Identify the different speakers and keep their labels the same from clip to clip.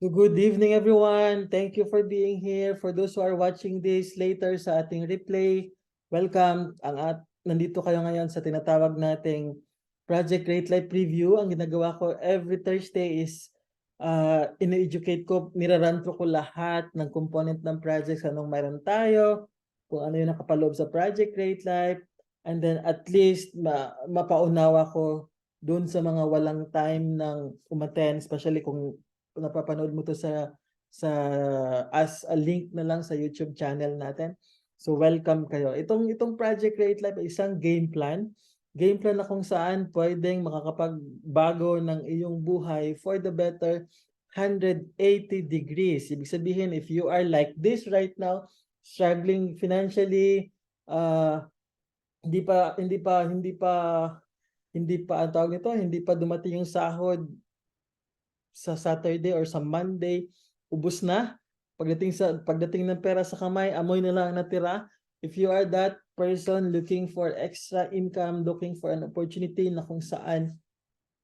Speaker 1: So good evening everyone. Thank you for being here. For those who are watching this later sa ating replay, welcome. Nandito kayo ngayon sa tinatawag nating Project Great Life Preview. Ang ginagawa ko every Thursday is ine-educate ko, nirarun ko lahat ng component ng projects, anong mayroon tayo, kung ano yung nakapaloob sa Project Great Life, and then at least mapaunawa ko doon sa mga walang time ng umattend, especially kung napapanood mo to sa as a link na lang sa YouTube channel natin. So welcome kayo. Itong Project Create Life ay isang game plan. Game plan na kung saan pwedeng makakapagbago ng iyong buhay for the better 180 degrees. Ibig sabihin, if you are like this right now, struggling financially, hindi pa ang tawag nito, hindi pa dumating yung sahod sa Saturday or sa Monday, ubos na. Pagdating ng pera sa kamay, amoy na lang natira. If you are that person looking for extra income, looking for an opportunity na kung saan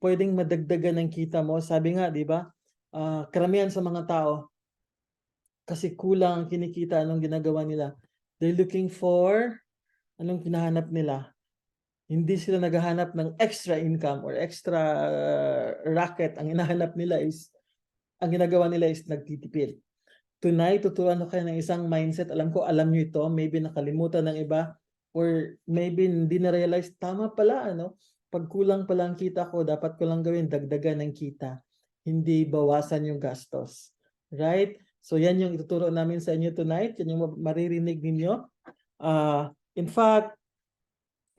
Speaker 1: pwedeng madagdagan ng kita mo, sabi nga, di ba? Karamihan sa mga tao, kasi kulang ang kinikita, anong ginagawa nila? They're looking for, anong hinahanap nila? Hindi sila naghahanap ng extra income or extra racket. Ang ginagawa nila is nagtitipid. Tonight, tuturuan ko kayo ng isang mindset. Alam ko, alam nyo ito. Maybe nakalimutan ng iba or maybe hindi na-realize, tama pala, pag kulang pala ang kita ko, dapat ko lang gawin, dagdagan ng kita. Hindi bawasan yung gastos. Right? So yan yung ituturo namin sa inyo tonight. Yan yung maririnig ninyo. In fact,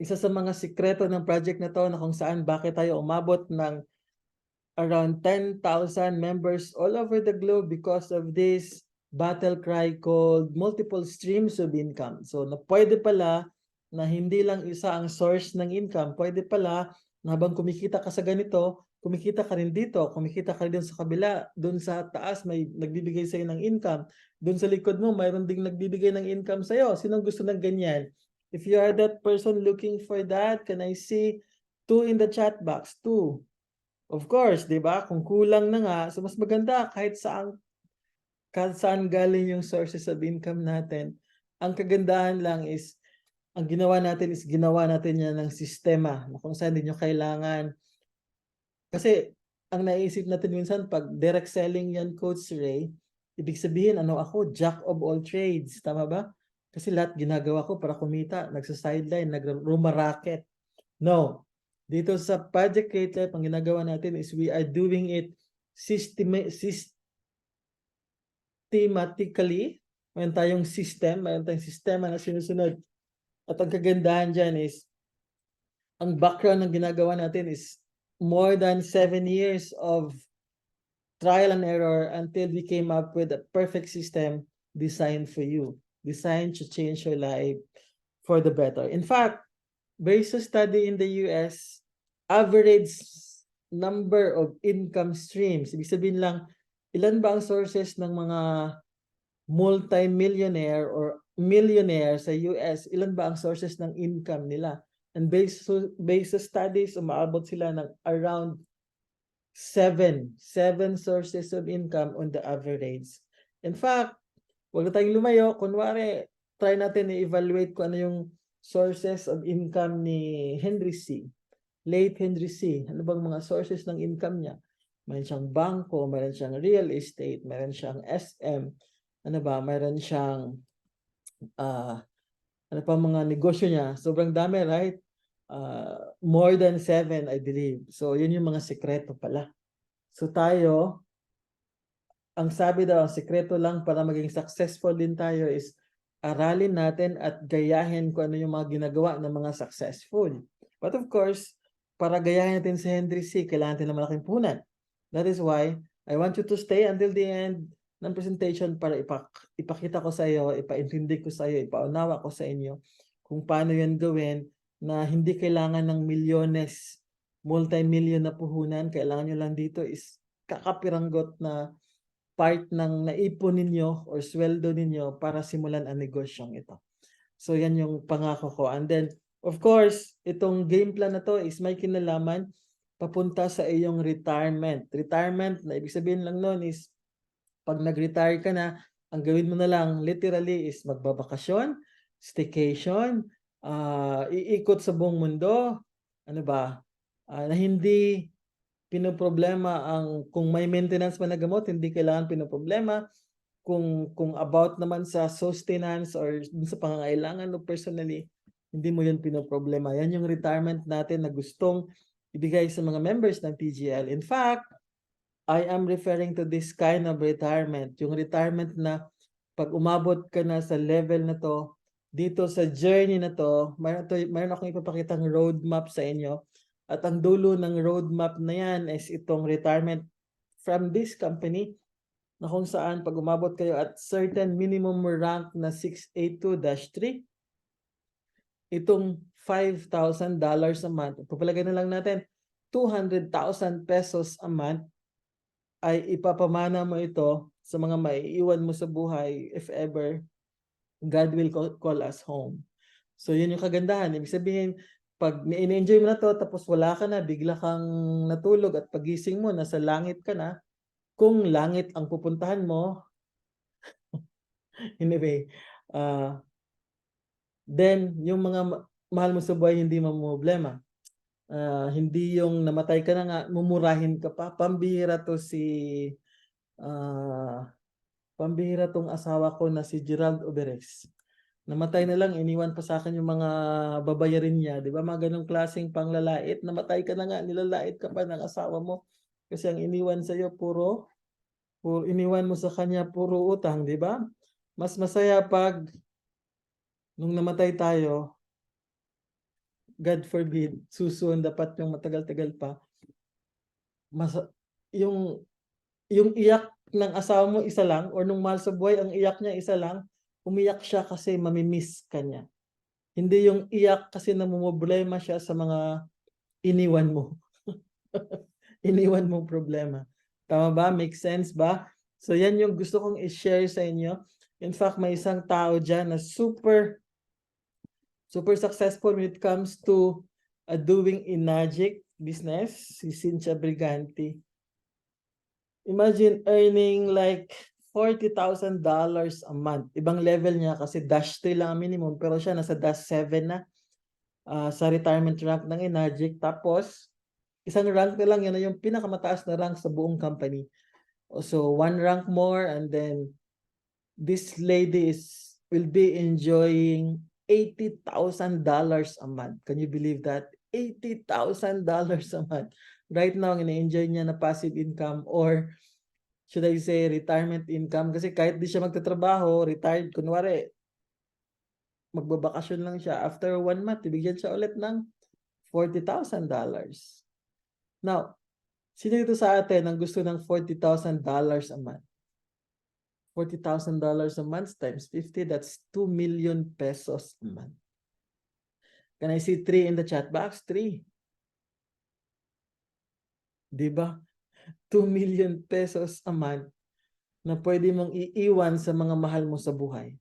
Speaker 1: isa sa mga sikreto ng project na to na kung saan bakit tayo umabot ng around 10,000 members all over the globe because of this battle cry called multiple streams of income. So na pwede pala na hindi lang isa ang source ng income, pwede pala na habang kumikita ka sa ganito, kumikita ka rin dito, kumikita ka rin sa kabila, doon sa taas may nagbibigay sa'yo ng income, doon sa likod mo mayroon ding nagbibigay ng income sa'yo. Sinong gusto ng ganyan? If you are that person looking for that, can I see 2 in the chat box? 2. Of course, 'di ba? Kung kulang na nga, so mas maganda kahit saan galing yung sources of income natin. Ang kagandahan lang is ang ginawa natin yan ng sistema na kung saan din nyo kailangan. Kasi ang naisip natin minsan pag direct selling yan, Coach Ray, ibig sabihin ano ako, jack of all trades, tama ba? Kasi lahat ginagawa ko para kumita, nagsa-sideline, nag-rumaraket. No. Dito sa Project Create Life, ang ginagawa natin is we are doing it systematically. Mayroon tayong sistema na sinusunod. At ang kagandahan dyan is, ang background ng ginagawa natin is more than 7 years of trial and error until we came up with a perfect system designed for you, designed to change your life for the better. In fact, based on study in the US, average number of income streams, ibig sabihin lang, ilan ba ang sources ng mga multi-millionaire or millionaire sa US, ilan ba ang sources ng income nila? And based sa studies, umaabot sila ng around 7 sources of income on the average. In fact, huwag na tayong lumayo. Kunwari, try natin i-evaluate kung ano yung sources of income ni Henry C. Late Henry C. Ano bang mga sources ng income niya? Mayroon siyang bangko, mayroon siyang real estate, mayroon siyang SM, mayroon siyang ano pa mga negosyo niya. Sobrang dami, right? More than 7, I believe. So, yun yung mga sekreto pala. So, tayo, ang sabi daw, ang sekreto lang para maging successful din tayo is aralin natin at gayahin kung ano yung mga ginagawa ng mga successful. But of course, para gayahin natin si Henry C., kailangan natin ng malaking punan. That is why I want you to stay until the end ng presentation para ipakita ko sa iyo, ipaintindi ko sa iyo, ipaunawa ko sa inyo kung paano yan gawin na hindi kailangan ng milyones, multi-million na puhunan. Kailangan nyo lang dito is kakapiranggot na part ng naipon ninyo or sweldo ninyo para simulan ang negosyong ito. So yan yung pangako ko. And then, of course, itong game plan na to is may kinalaman papunta sa iyong retirement. Retirement, na ibig sabihin lang noon is Pag nag-retire ka na, ang gawin mo na lang literally is magbabakasyon, staycation, iikot sa buong mundo, ano ba, na hindi pinoproblema ang kung may maintenance man na gamot, hindi kailangan pinoproblema. Kung about naman sa sustenance or dun sa pangangailangan mo personally, hindi mo yun pinoproblema. Yan yung retirement natin na gustong ibigay sa mga members ng PGL. In fact, I am referring to this kind of retirement. Yung retirement na pag umabot ka na sa level na to, dito sa journey na to, mayroon akong ipapakitang roadmap sa inyo. At ang dulo ng roadmap na yan is itong retirement from this company na kung saan pag umabot kayo at certain minimum rank na 682-3, itong $5,000 a month, papalagay na lang natin 200,000 pesos a month, ay ipapamana mo ito sa mga maiiwan mo sa buhay if ever God will call us home. So yun yung kagandahan. Ibig sabihin, pag ni-enjoy mo na to, tapos wala ka na, bigla kang natulog at pagising mo, nasa langit ka na, kung langit ang pupuntahan mo, anyway, then yung mga mahal mo sa buhay hindi mamumroblema. Hindi yung namatay ka na nga, mumurahin ka pa. Pambihira tong asawa ko na si Gerald Oberes. Namatay na lang, iniwan pa sa akin yung mga babayarin niya. Di ba? Mga ganong klaseng panglalait. Namatay ka na nga, nilalait ka pa ng asawa mo. Kasi ang iniwan sa'yo, iniwan mo sa kanya, puro utang. Di ba? Mas masaya pag nung namatay tayo, God forbid, susun, dapat yung matagal-tagal pa. Yung iyak ng asawa mo isa lang, or nung mahal sa buhay, ang iyak niya isa lang, umiyak siya kasi mamimiss ka niya. Hindi yung iyak kasi namumroblema siya sa mga iniwan mo. Iniwan mong problema. Tama ba? Make sense ba? So yan yung gusto kong i-share sa inyo. In fact, may isang tao dyan na super successful when it comes to doing Enagic business, si Cynthia Briganti. Imagine earning like $40,000 a month. Ibang level niya kasi dash 3 lang ang minimum, pero siya nasa dash 7 na sa retirement rank ng Enagic. Tapos, isang rank na lang, yan na yung pinakamataas na rank sa buong company. So, one rank more, and then this lady will be enjoying $80,000 a month. Can you believe that? $80,000 a month. Right now, ina-enjoy niya na passive income, or should I say retirement income, kasi kahit di siya magtatrabaho, retired, kunwari, magbabakasyon lang siya. After 1 month, ibigyan siya ulit ng $40,000. Now, sino dito sa atin ang gusto ng $40,000 a month? $40,000 a month times 50, that's 2 million pesos a month. Can I see 3 in the chat box? 3. Diba? 2 million pesos a month na pwede mong iiwan sa mga mahal mo sa buhay.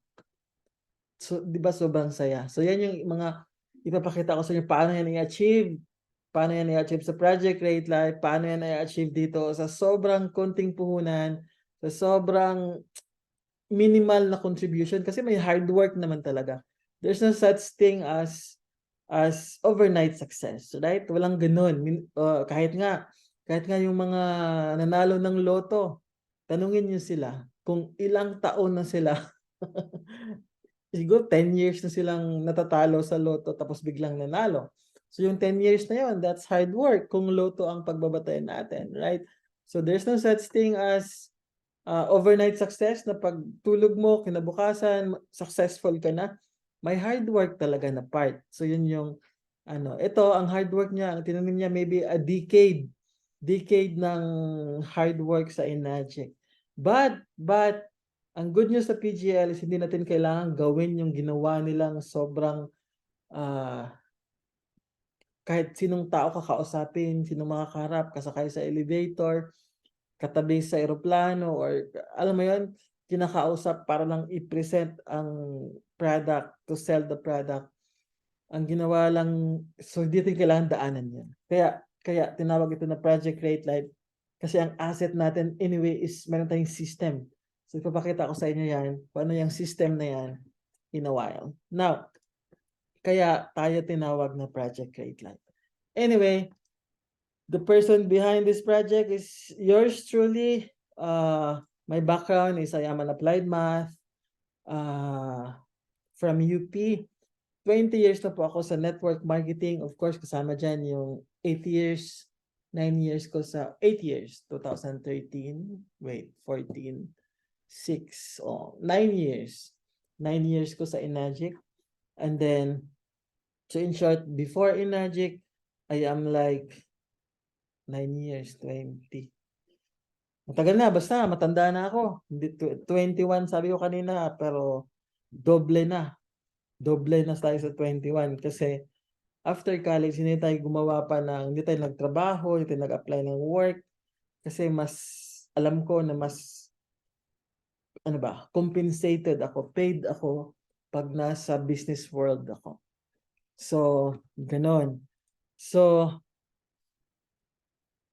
Speaker 1: So, diba sobrang saya? So, yan yung mga ipapakita ko sa inyo paano yan i-achieve. Paano yan i-achieve sa Project Create Life. Paano yan i-achieve dito sa sobrang konting puhunan, sa sobrang minimal na contribution, kasi may hard work naman talaga. There's no such thing as overnight success, right? Walang ganun. Kahit nga yung mga nanalo ng loto, tanungin niyo sila kung ilang taon na sila. Siguro 10 years na silang natatalo sa loto tapos biglang nanalo. So yung 10 years na yun, that's hard work kung loto ang pagbabatayan natin, right? So there's no such thing as overnight success na pag tulog mo, kinabukasan, successful ka na. May hard work talaga na part. So yun yung ito ang hard work niya, ang tinanim niya maybe a decade ng hard work sa Enagic. But ang good news sa PGL is hindi natin kailangan gawin yung ginawa nilang sobrang kahit sinong tao kakausapin, sinong makakaharap, kasakay sa elevator, katabi sa eroplano, or alam mo yun, kinakausap para lang i-present ang product, to sell the product. Ang ginawa lang, so hindi natin kailangan daanan yan. Kaya tinawag ito na Project Create Life. Kasi ang asset natin anyway is meron tayong system. So ipapakita ko sa inyo yan, paano yung system na yan in a while. Now, kaya tayo tinawag na Project Create Life. Anyway, the person behind this project is yours truly. My background is I am an applied math from UP. 20 years na po ako sa network marketing. Of course, kasama dyan yung 8 years, 9 years ko sa 8 years, 2013, wait, 14, 6, 9 years. 9 years ko sa Enagic. And then, so in short, before Enagic, I am like 9 years, 20. Matagal na, basta matanda na ako. 21 sabi ko kanina, pero doble na. Doble na tayo sa 21 kasi after college, hindi tayo gumawa pa ng, hindi tayo nagtrabaho, hindi tayo nag-apply ng work kasi mas, alam ko na mas, ano ba, compensated ako, paid ako pag nasa business world ako. So, ganon. So,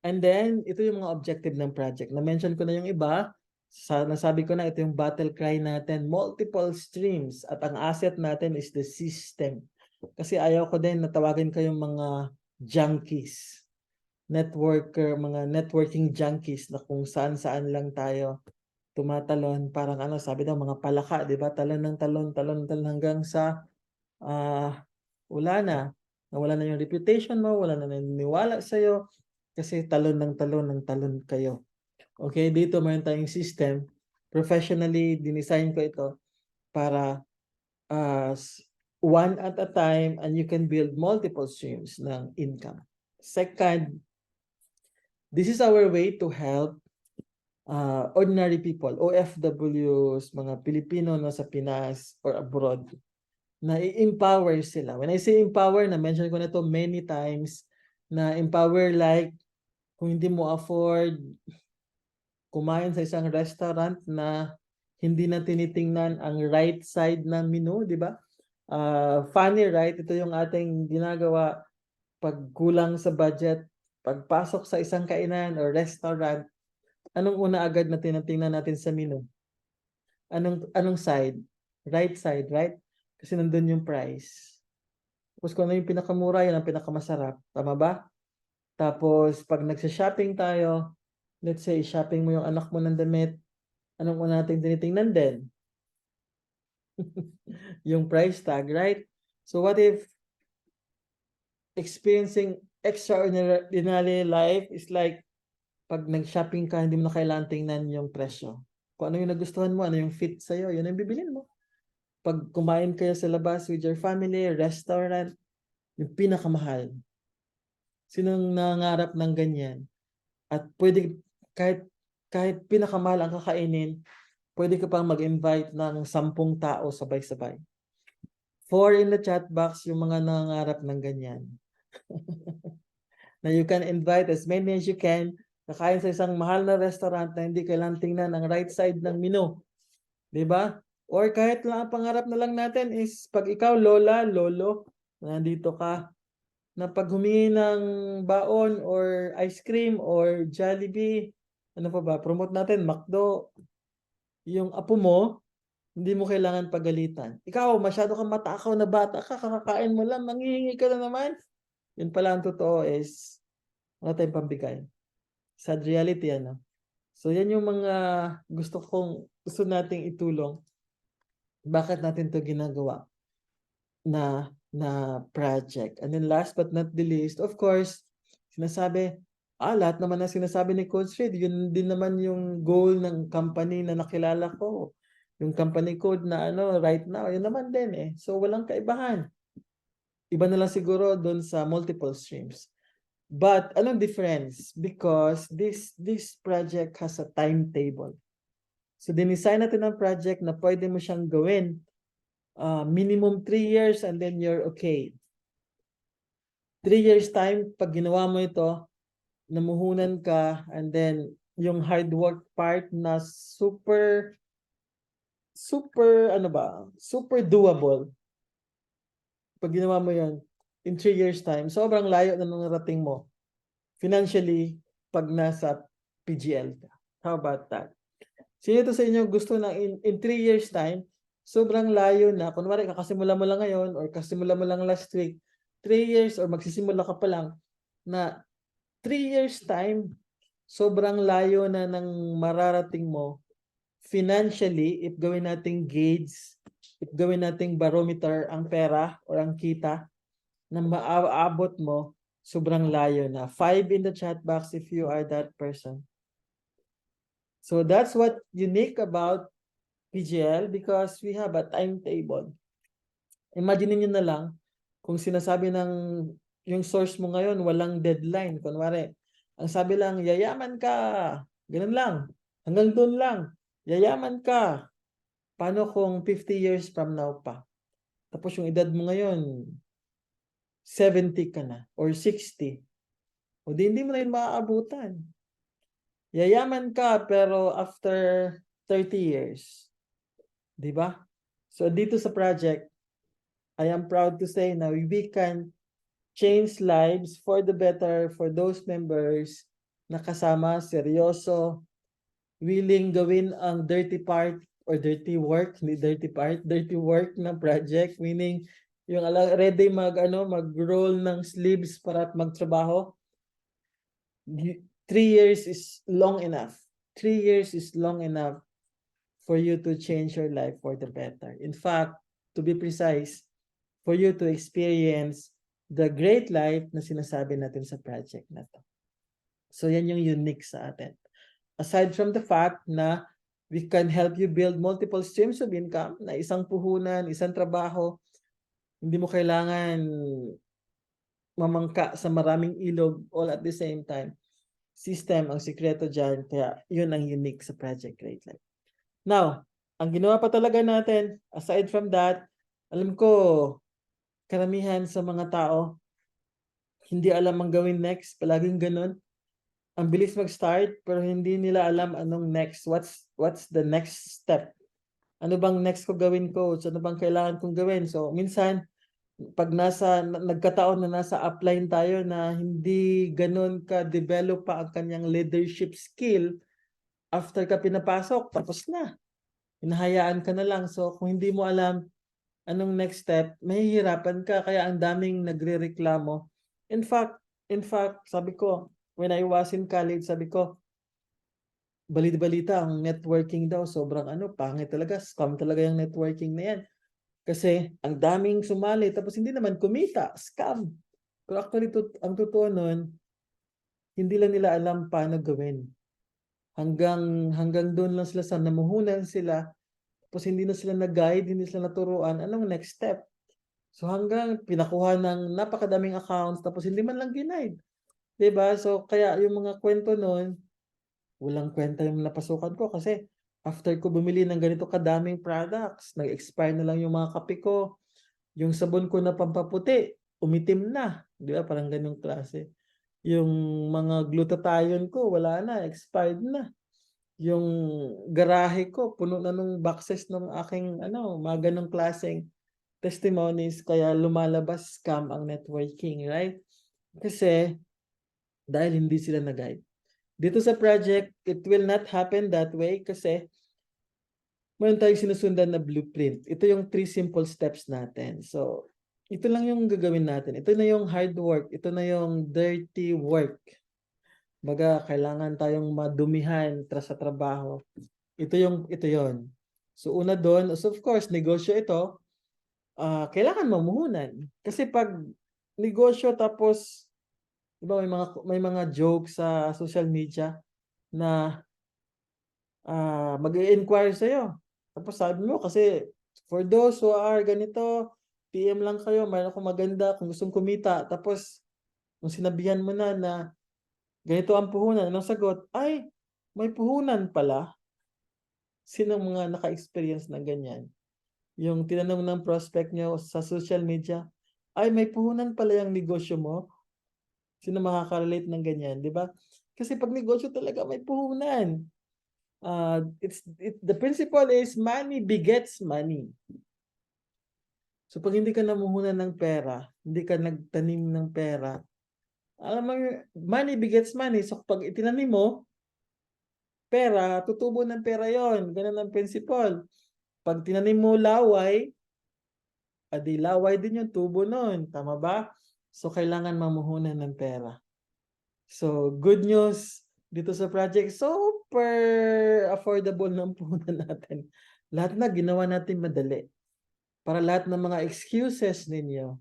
Speaker 1: and then, ito yung mga objective ng project. Na-mention ko na yung iba. Nasabi ko na ito yung battle cry natin. Multiple streams. At ang asset natin is the system. Kasi ayaw ko din natawagin kayong mga junkies. Networker, mga networking junkies na kung saan-saan lang tayo tumatalon. Parang ano, sabi daw, mga palaka, di ba? Talon ng talon, talon ng talon hanggang sa wala na. Nawala na yung reputation mo, wala na naniniwala sa'yo. Kasi talon ng talon ng talon kayo. Okay, dito mayroon tayong system. Professionally, dinesign ko ito para one at a time and you can build multiple streams ng income. Second, this is our way to help ordinary people, OFWs, mga Pilipino na sa Pinas or abroad, na i-empower sila. When I say empower, na-mention ko na ito many times, na empower like kung hindi mo afford kumain sa isang restaurant na hindi na tinitingnan ang right side ng menu, di ba? Funny, right? Ito yung ating ginagawa pag kulang sa budget, pagpasok sa isang kainan or restaurant, anong una agad na tinitingnan natin sa menu? Anong side? Right side, right? Kasi nandun yung price. Tapos kung ano yung pinakamura, yan ang pinakamasarap. Tama ba? Tapos, pag nagsha-shopping tayo, let's say, shopping mo yung anak mo ng damit, anong una natin tinitingnan din? Yung price tag, right? So, what if experiencing extraordinary life is like, pag nag-shopping ka, hindi mo na kailangan tingnan yung presyo. Kung ano yung nagustuhan mo, ano yung fit sa'yo, yun ang bibilin mo. Pag kumain kayo sa labas with your family, restaurant, yung pinakamahal. Sinong nangangarap ng ganyan? At pwede, kahit pinakamahal ang kakainin, pwede ka pang mag-invite ng 10 tao sabay-sabay. 4 in the chat box yung mga nangangarap ng ganyan. Na you can invite as many as you can, kakain sa isang mahal na restaurant na hindi kailangan tingnan ang right side ng menu. Diba? Or kahit lang ang pangarap na lang natin is pag ikaw, lola, lolo, nandito ka, na pag humingi ng baon or ice cream or Jollibee, ano pa ba, promote natin, McDo, yung apo mo, hindi mo kailangan pagalitan. Ikaw, masyado kang matakaw na bata ka, kakakain mo lang, manghihingi ka na naman. Yun pala ang totoo is, wala tayong pambigay. Sad reality, ano? So, yan yung mga gusto nating itulong. Bakit natin to ginagawa na project. And then last but not the least, of course, sinasabi, lahat naman na sinasabi ni Coach Reid, yun din naman yung goal ng company na nakilala ko. Yung company code na right now, yun naman din eh. So walang kaibahan. Iba na lang siguro doon sa multiple streams. But anong difference? Because this project has a timetable. So dinesign natin ang project na pwede mo siyang gawin minimum 3 years and then you're okay. 3 years time, pag ginawa mo ito, namuhunan ka, and then yung hard work part na super doable. Pag ginawa mo yan, in 3 years time, sobrang layo na narating mo. Financially, pag nasa PGL ka. How about that? Sino to sa inyo gusto na in 3 years time, sobrang layo na, kunwari kakasimula mo lang ngayon or kasimula mo lang last week, 3 years or magsisimula ka pa lang, na 3 years time, sobrang layo na ng mararating mo financially, if gawin nating gauge, if gawin nating barometer ang pera or ang kita na maaabot mo, sobrang layo na. 5 in the chat box if you are that person. So that's what unique about PGL because we have a timetable. Imagine niyo na lang kung sinasabi ng yung source mo ngayon walang deadline. Kunwari, ang sabi lang, yayaman ka. Ganun lang. Hanggang doon lang. Yayaman ka. Paano kung 50 years from now pa? Tapos yung edad mo ngayon, 70 ka na or 60. O di hindi mo na yun maaabutan. Yayaman ka pero after 30 years. Di ba? So dito sa project, I am proud to say now we can change lives for the better for those members na kasama, seryoso, willing gawin ang dirty part or dirty work, hindi dirty part, dirty work ng project, meaning yung ready mag-roll ng sleeves para magtrabaho. 3 years is long enough. 3 years is long enough for you to change your life for the better. In fact, to be precise, for you to experience the great life na sinasabi natin sa project na to. So yan yung unique sa atin. Aside from the fact na we can help you build multiple streams of income na isang puhunan, isang trabaho, hindi mo kailangan mamangka sa maraming ilog all at the same time. System ang sikreto dyan, kaya yun ang unique sa Project Great Life. Now, ang ginawa pa talaga natin, aside from that, alam ko, karamihan sa mga tao, hindi alam ang gawin next, palaging ganun. Ang bilis mag-start, pero hindi nila alam anong next, what's the next step. Ano bang next ko gawin, coach? Ano bang kailangan kong gawin? So, minsan, pag nagkataon na nasa upline tayo na hindi ganun ka-develop pa ang kanyang leadership skill, after ka pinapasok, tapos na. Hinahayaan ka na lang. So, kung hindi mo alam anong next step, mahihirapan ka. Kaya ang daming nagrereklamo. In fact, sabi ko, when I was in college, sabi ko, balita ang networking daw, sobrang pangit talaga. Scam talaga yung networking na yan. Kasi ang daming sumali, tapos hindi naman kumita. Scam. Pero actually, ang totoo nun, hindi lang nila alam paano gawin. Hanggang doon lang sila sa namuhunan sila, tapos hindi na sila nag-guide, hindi sila naturuan, anong next step? So hanggang pinakuha ng napakadaming accounts, tapos hindi man lang ginaid. Diba? So kaya yung mga kwento noon, walang kwenta yung napasukan ko kasi after ko bumili ng ganito kadaming products, nag-expire na lang yung mga kape ko, yung sabon ko na pampaputi, umitim na. Di ba? Parang ganyung klase. Yung mga glutathione ko, wala na, expired na. Yung garahe ko, puno na nung boxes ng aking mga ganong klaseng testimonies, kaya lumalabas scam ang networking, right? Kasi dahil hindi sila nag-guide. Dito sa project, it will not happen that way kasi mayroon tayong sinusundan na blueprint. Ito yung 3 simple steps natin. So, ito lang yung gagawin natin. Ito na yung hard work. Ito na yung dirty work. Baga, kailangan tayong madumihan sa trabaho. Ito yon. So, una doon, so of course, negosyo ito, kailangan mamuhunan. Kasi pag negosyo tapos, diba may mga jokes sa social media na mag-i-inquire sa'yo. Tapos sabi mo, kasi for those who are ganito, PM lang kayo, mayroon akong maganda kung gustong kumita. Tapos, kung sinabihan mo na ganito ang puhunan, anong sagot? Ay, may puhunan pala. Sino mga naka-experience ng ganyan? Yung tinanong ng prospect nyo sa social media, ay, may puhunan pala yung negosyo mo. Sino makaka-relate ng ganyan, di ba? Kasi pag negosyo talaga may puhunan. The principle is money begets money. So pag hindi ka namuhunan ng pera, hindi ka nagtanim ng pera, alam mo, money begets money. So pag itinanim mo, pera, tutubo ng pera yon. Ganun ang principle. Pag tinanim mo laway, adi laway din yung tubo nun. Tama ba? So, kailangan mamuhunan ng pera. So, good news dito sa project, super affordable ng puhunan natin. Lahat na ginawa natin madali. Para lahat ng mga excuses ninyo,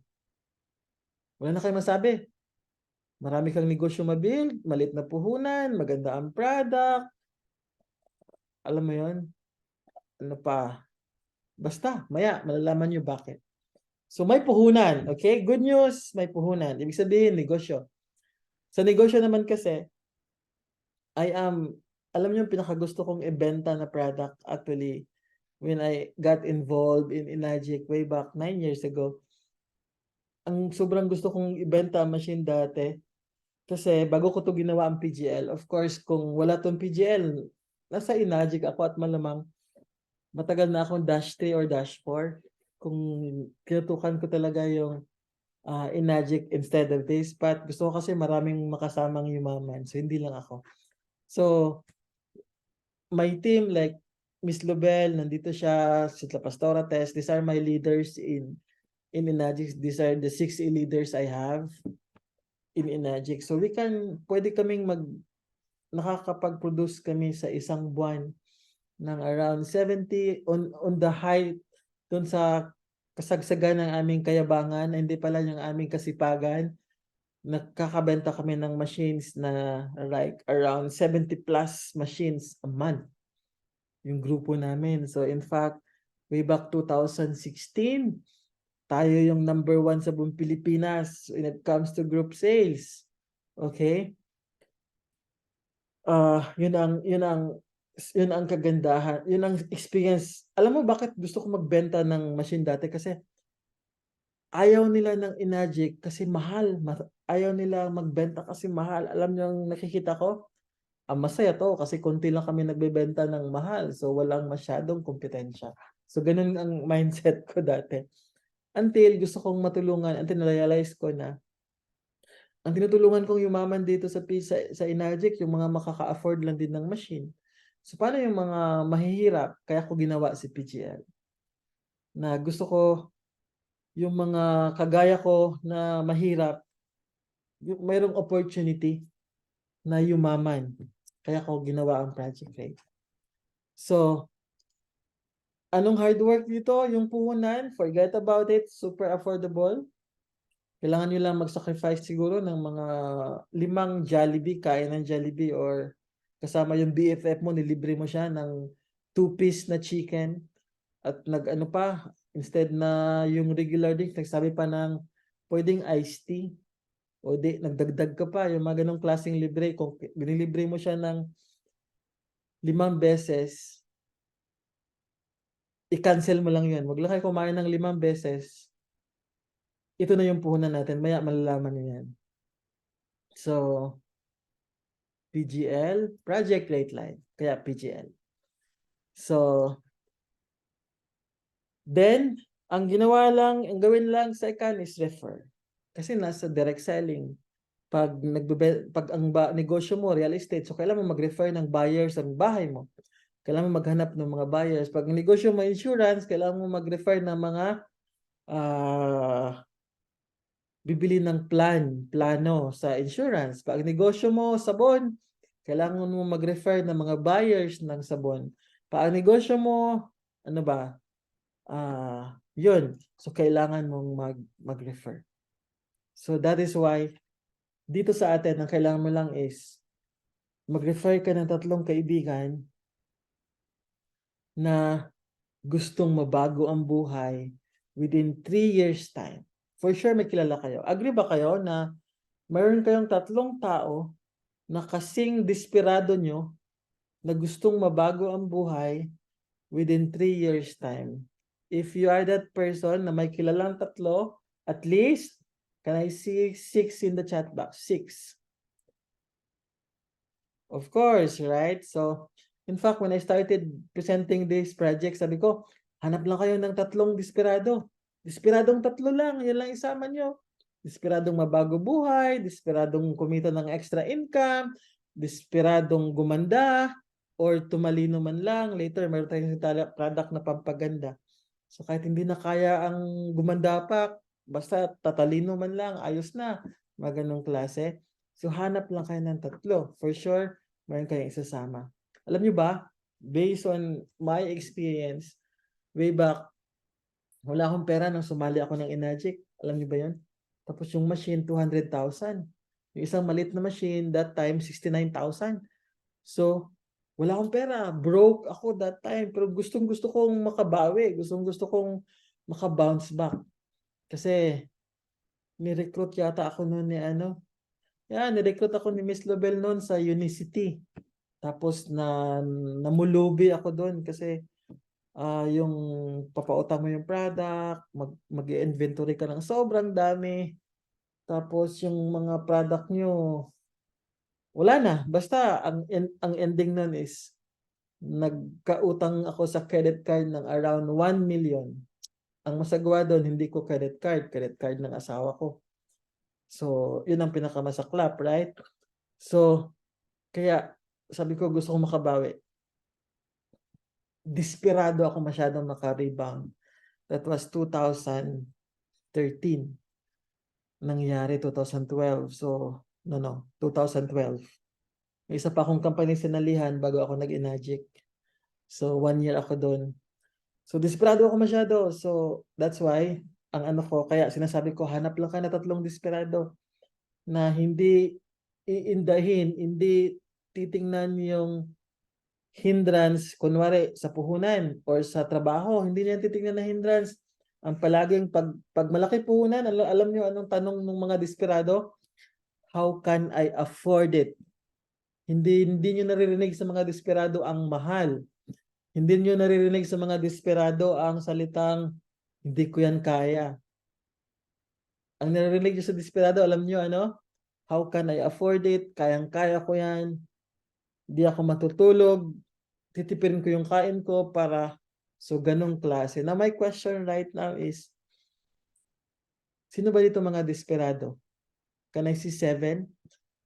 Speaker 1: wala na kayong masabi. Marami kang negosyo mabuild, maliit na puhunan, maganda ang product. Alam mo yon? Ano pa? Basta, maya, malalaman nyo bakit. So, may puhunan. Okay? Good news, may puhunan. Ibig sabihin, negosyo. Sa negosyo naman kasi, alam nyo, pinakagusto kong ibenta na product actually, when I got involved in Enagic way back 9 years ago, ang sobrang gusto kong ibenta machine dati, kasi bago ko to ginawa ang PGL, of course, kung wala tong PGL, nasa Enagic ako at malamang matagal na akong dash 3 or dash 4. Kung kinutukan ko talaga yung Enagic instead of this, but gusto ko kasi maraming makasamang yumaman, so hindi lang ako. So, my team like Miss Lubel, nandito siya, si Pastora Tess, these are my leaders in Enagic. These are the 6 leaders I have in Enagic. So pwede kaming nakakapag-produce kami sa isang buwan ng around 70 on the height dun sa kasagsagan ng aming kayabangan, hindi pala yung aming kasipagan. Nakakabenta kami ng machines na like around 70 plus machines a month. Yung grupo namin. So in fact, way back 2016, tayo yung number 1 sa buong Pilipinas when it comes to group sales. Okay? Yun ang kagandahan, yun ang experience. Alam mo bakit gusto ko magbenta ng machine dati? Kasi ayaw nila ng Enagic kasi mahal. Ayaw nila magbenta kasi mahal. Alam niyo ang nakikita ko? Masaya to kasi konti lang kami nagbebenta ng mahal. So walang masyadong kompetensya. So ganun ang mindset ko dati. Until gusto kong matulungan, until na-realize ko na ang tinutulungan kong yumaman dito sa Enagic, yung mga makaka-afford lang din ng machine. So paano yung mga mahihirap? Kaya ko ginawa si PGL. Na gusto ko yung mga kagaya ko na mahirap, mayroong opportunity na yumaman. Kaya ko ginawa ang Project Rate. So, anong hard work dito? Yung puhunan, forget about it, super affordable. Kailangan nyo lang mag-sacrifice siguro ng mga 5 Jollibee, kain ng Jollibee, or kasama yung BFF mo, nilibre mo siya ng 2-piece na chicken. At nag-ano pa, instead na yung regular drink, nagsabi pa ng pwedeng iced tea. O di, nagdagdag ka pa, yung mga ganong klaseng libre. Kung binilibre mo siya ng 5 beses, i-cancel mo lang yun. Wag lang kayo kumain ng 5 beses. Ito na yung puhunan natin. Maya malalaman niyo yan. So, PGL, Project Rate Line. Kaya PGL. So, then, ang gawin lang second is refer. Kasi nasa direct selling. Pag ang negosyo mo, real estate, so kailangan mo mag-refer ng buyers ang bahay mo. Kailangan mo maghanap ng mga buyers. Pag negosyo mo insurance, kailangan mo mag-refer ng mga bibili ng plano sa insurance. Pag negosyo mo sabon, kailangan mo mag-refer ng mga buyers ng sabon. Pag negosyo mo, ano ba? Yun. So, kailangan mong mag-refer. So, that is why, dito sa atin, ang kailangan mo lang is, mag-refer ka ng 3 kaibigan na gustong mabago ang buhay within 3 years time. For sure, may kilala kayo. Agree ba kayo na mayroon kayong 3 tao na kasing desperado nyo na gustong mabago ang buhay within 3 years time? If you are that person na may kilalang 3, at least, can I see 6 in the chat box? 6. Of course, right? So, in fact, when I started presenting this project, sabi ko, hanap lang kayo ng 3 desperado. Desperadong 3 lang, yan lang isama nyo. Desperadong mabago buhay, desperadong kumita ng extra income, desperadong gumanda, or tumalino man lang, later meron tayong product na pampaganda. So kahit hindi na kaya ang gumanda pa, basta tatalino man lang, ayos na, mga ganong klase. So hanap lang kayo ng tatlo. For sure, meron kayong isasama. Alam nyo ba, based on my experience, way back, wala akong pera nung sumali ako ng Enagic. Alam nyo ba yun? Tapos yung machine, 200,000. Yung isang maliit na machine, that time, 69,000. So, wala akong pera. Broke ako that time. Pero gustong-gusto kong makabawi. Gustong-gusto kong makabounce back. Kasi, ni-recruit yata ako noon ni ano. Yan, ni-recruit ako ni Miss Lobel noon sa Unicity. Tapos, namulubi ako doon kasi yung papautang mo yung product, mag-inventory ka ng sobrang dami. Tapos, yung mga product nyo, wala na. Basta, ang ending nun is, nagkautang ako sa credit card ng around 1 million. Ang masagwa doon, hindi ko credit card ng asawa ko. So, yun ang pinakamasaklap, right? So, kaya sabi ko gusto kong makabawi. Desperado ako masyadong makarebound. That was 2013. Nangyari 2012. So, 2012. May isa pa akong company sinalihan bago ako nag-Enagic. So, 1 year ako doon. So, desperado ako masyado. So, that's why, ang ano ko, kaya sinasabi ko, hanap lang ka na tatlong desperado na hindi iindahin, hindi titingnan yung hindrance, kunwari sa puhunan or sa trabaho, hindi niya titingnan na hindrance. Ang palaging pag malaki puhunan, alam niyo anong tanong ng mga desperado? How can I afford it? Hindi niyo naririnig sa mga desperado ang mahal. Hindi niyo naririnig sa mga desperado ang salitang hindi ko yan kaya. Ang naririnig niyo sa desperado, alam niyo ano? How can I afford it? Kayang-kaya ko yan. Hindi ako matutulog. Titipirin ko yung kain ko para so ganong klase. Now my question right now is, sino ba dito mga desperado? Can I see 7?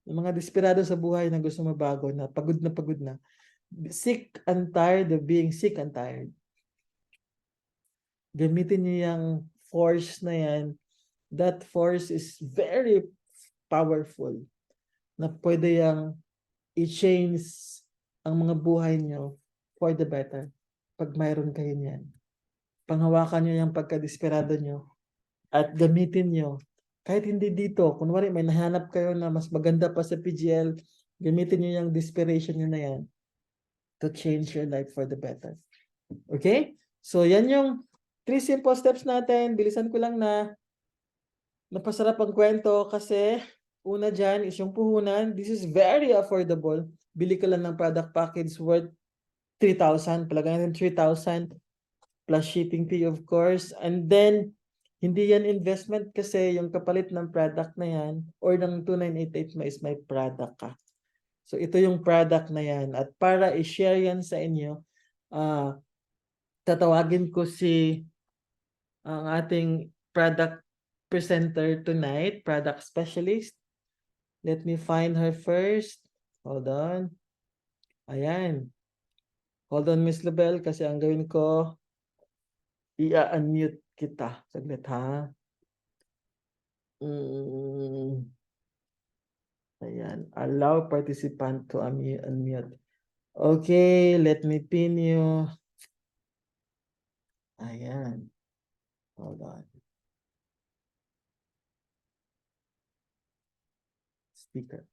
Speaker 1: Yung mga desperado sa buhay na gusto mabago, na pagod na pagod na. Sick and tired of being sick and tired. Gamitin niyo yung force na yan. That force is very powerful na pwede yung i-change ang mga buhay niyo for the better pag mayroon kayo niyan. Panghawakan niyo yung pagka-desperado niyo at gamitin niyo. Kahit hindi dito, kunwari may nahanap kayo na mas maganda pa sa PGL, gamitin niyo yung desperation niyo na yan to change your life for the better. Okay? So, yan yung 3 simple steps natin. Bilisan ko lang na napasarap ang kwento kasi una dyan is yung puhunan. This is very affordable. Bili ka lang ng product package worth 3,000. Palagay natin 3,000 plus shipping fee of course. And then, hindi yan investment kasi yung kapalit ng product na yan or ng 2988 mo is may product ka. So, ito yung product na yan. At para i-share yan sa inyo, tatawagin ko si ang ating product presenter tonight, product specialist. Let me find her first. Hold on. Ayan. Hold on, Miss Lobel, kasi ang gawin ko, i-unmute kita. Saglit, ha? Ayan. Allow participant to unmute. Okay, let me pin you. Ayan. Hold on. Speaker.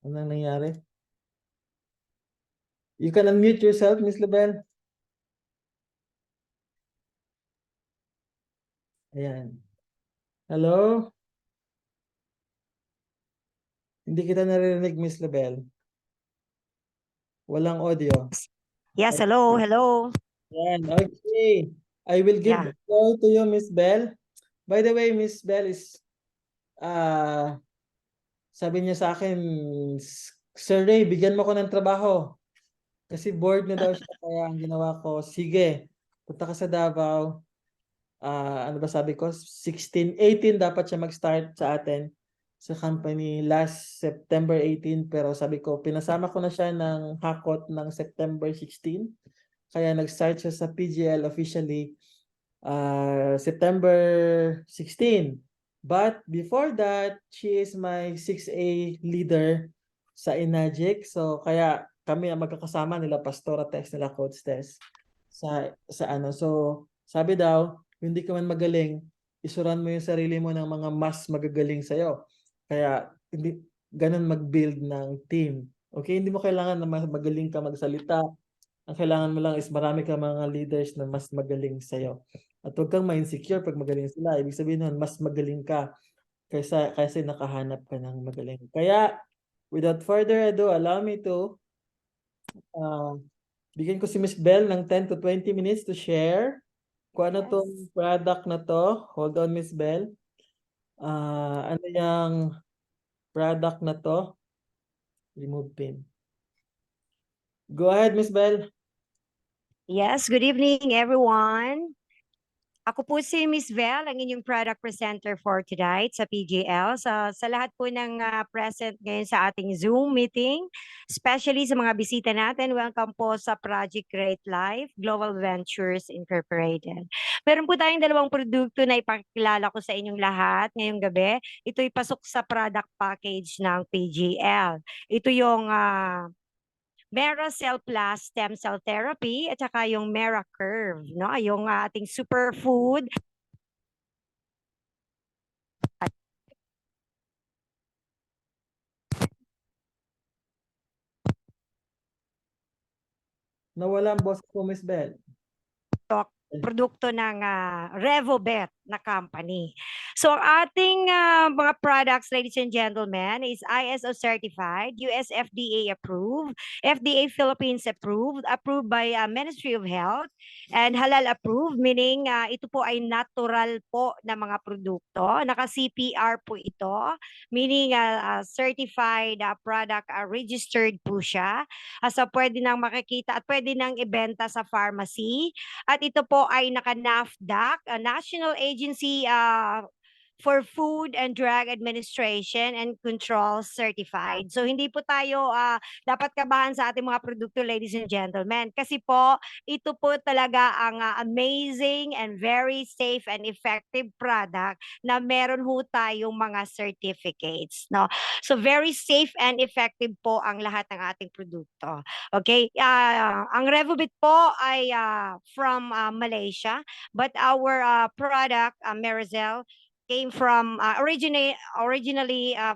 Speaker 1: Anong nangyari? You can unmute yourself, Miss Lobel. Ayan. Hello? Hindi kita naririnig, Miss Lobel. Walang audio.
Speaker 2: Yes, hello.
Speaker 1: Ayan, okay. I will give the floor to you, Miss Bell. By the way, Miss Bell is, sabi niya sa akin, Sir Ray, bigyan mo ko ng trabaho. Kasi bored na daw siya, kaya ang ginawa ko, sige, punta ka sa Davao. Ano ba sabi ko? 16, 18 dapat siya mag-start sa atin. sa company last September 18, pero sabi ko pinasama ko na siya ng hakot ng September 16. Kaya nag-start siya sa PGL officially September 16. But before that, she is my 6A leader sa Enagic. So kaya kami ang magkakasama nila Pastora Tess, nila Coach Tess sa ano. So sabi daw, hindi ka man magaling, isuran mo yung sarili mo ng mga mas magagaling sa'yo. Kaya hindi ganun mag-build ng team. Okay, hindi mo kailangan na magaling ka magsalita. Ang kailangan mo lang is marami kang mga leaders na mas magaling sa'yo. At huwag kang ma-insecure pag magaling sila. Ibig sabihin nun, mas magaling ka kasi nakahanap ka ng magaling. Kaya, without further ado, allow me to bigyan ko si Miss Bell ng 10 to 20 minutes to share kung ano tong product na to. Hold on, Miss Bell. Ano yung product na to? Remove pin. Go ahead, Miss Bell.
Speaker 2: Yes, good evening everyone. Ako po si Miss Vel, ang inyong product presenter for tonight sa PGL. Sa lahat po ng present ngayon sa ating Zoom meeting, especially sa mga bisita natin, welcome po sa Project Great Life Global Ventures Incorporated. Meron po tayong dalawang produkto na ipakilala ko sa inyong lahat ngayong gabi. Ito'y pasok sa product package ng PGL. Ito yung Meracell Plus Stem Cell Therapy at saka yung Meracurve, no? Yung ating superfood.
Speaker 1: Nawala ang boss ko, Miss Bell.
Speaker 2: Produkto ng Revobet na company. So ang ating mga products, ladies and gentlemen, is ISO certified, US FDA approved, FDA Philippines approved, approved by Ministry of Health, and halal approved, meaning ito po ay natural po na mga produkto. Naka-CPR po ito, meaning certified product, registered po siya. So pwede nang makikita at pwede nang ibenta sa pharmacy. At ito po ay naka-NAFDAC, National Agency for Food and Drug Administration and Control certified. So hindi po tayo dapat kabahan sa ating mga produkto, ladies and gentlemen. Kasi po, ito po talaga ang amazing and very safe and effective product na meron ho tayong mga certificates. No? So very safe and effective po ang lahat ng ating produkto. Okay? Ang Revobit po ay from Malaysia, but our product, Meracell, came from originally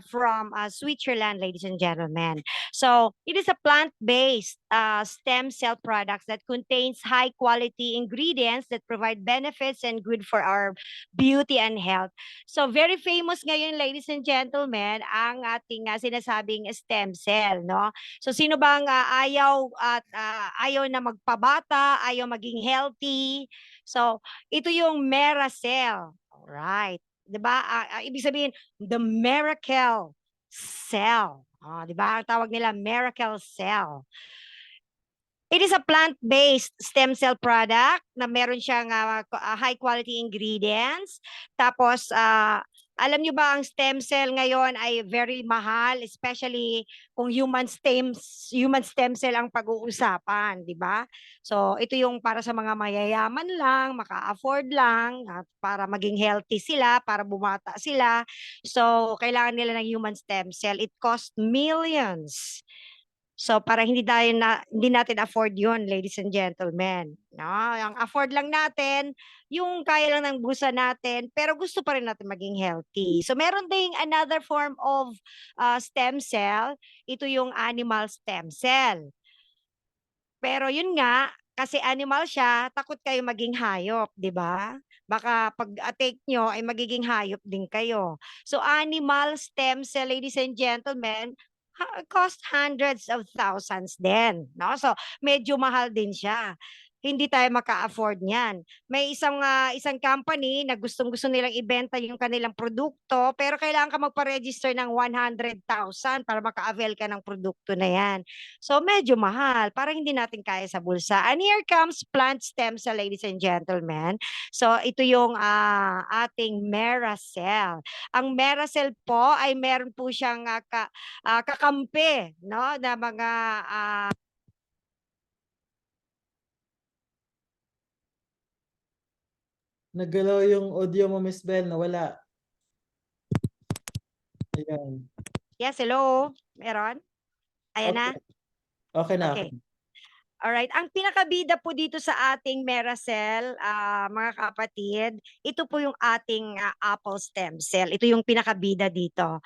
Speaker 2: from Switzerland, ladies and gentlemen. So it is a plant-based stem cell products that contains high-quality ingredients that provide benefits and good for our beauty and health. So very famous ngayon, ladies and gentlemen, ang ating sinasabing stem cell, no? So sino bang ayaw at ayaw na magpabata, ayaw maging healthy? So ito yung Meracell. All right. 'Di ba? Ibig sabihin, the miracle cell. 'Di ba? Ang tawag nila miracle cell. It is a plant-based stem cell product na meron siyang high quality ingredients. Tapos alam nyo ba ang stem cell ngayon ay very mahal, especially kung human stem cell ang pag-uusapan, di ba? So ito yung para sa mga mayayaman lang, maka-afford lang, para maging healthy sila, para bumata sila. So kailangan nila ng human stem cell. It costs millions. So para hindi natin afford 'yon, ladies and gentlemen. No, ang afford lang natin yung kaya lang ng bulsa natin, pero gusto pa rin natin maging healthy. So meron ding another form of stem cell, ito yung animal stem cell. Pero yun nga, kasi animal siya, takot kayo maging hayop, 'di ba? Baka pag-take nyo ay magiging hayop din kayo. So animal stem cell, ladies and gentlemen, cost hundreds of thousands din, no? So medyo mahal din siya. hindi tayo maka-afford niyan. May isang company na gustong-gusto nilang ibenta yung kanilang produkto, pero kailangan ka magpa-register ng 100,000 para maka-avail ka ng produkto na yan. So medyo mahal, parang hindi natin kaya sa bulsa. And here comes plant stem cell, ladies and gentlemen. So ito yung ating Meracell. Ang Meracell po ay meron po siyang kakampi, no, na mga
Speaker 1: Naggalaw yung audio mo, Miss Bell, nawala. Ayan.
Speaker 2: yes, hello, meron? Ayan na?
Speaker 1: Okay. Okay na.
Speaker 2: Okay. Alright, ang pinakabida po dito sa ating Meracell, mga kapatid, ito po yung ating apple stem cell. Ito yung pinakabida dito.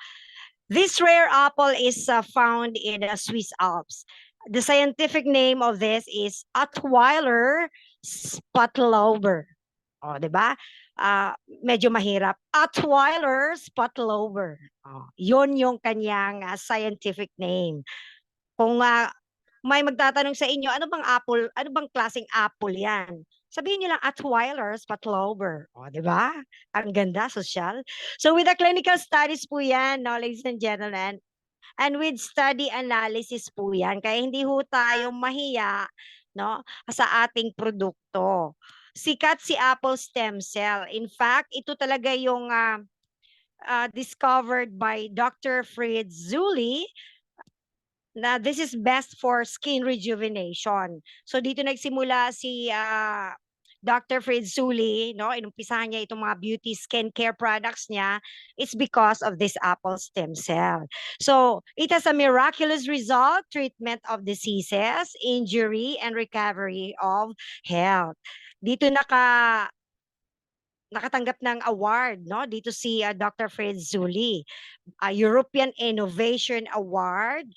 Speaker 2: This rare apple is found in the Swiss Alps. The scientific name of this is Attweiler spotlober. O, di ba? Medyo mahirap. Attweiler spotlober. Yun yung kanyang scientific name. Kung may magtatanong sa inyo, ano bang apple, ano bang klaseng apple yan? Sabihin niyo lang Attweiler spotlober. O, di ba? Ang ganda, social. So with the clinical studies po yan, no, ladies and gentlemen, and with study analysis po yan. Kaya hindi ho tayo mahiya, no, sa ating produkto. Sikat si Apple Stem Cell. In fact, ito talaga yung discovered by Dr. Fritz Zuli, na this is best for skin rejuvenation. So dito nagsimula si Dr. Fritz Zuli, no, inumpisahan niya itong mga beauty skincare products niya, it's because of this apple stem cell. So it has a miraculous result, treatment of diseases, injury, and recovery of health. Dito nakatanggap ng award, no, dito si Dr. Fritz Zuli, European Innovation Award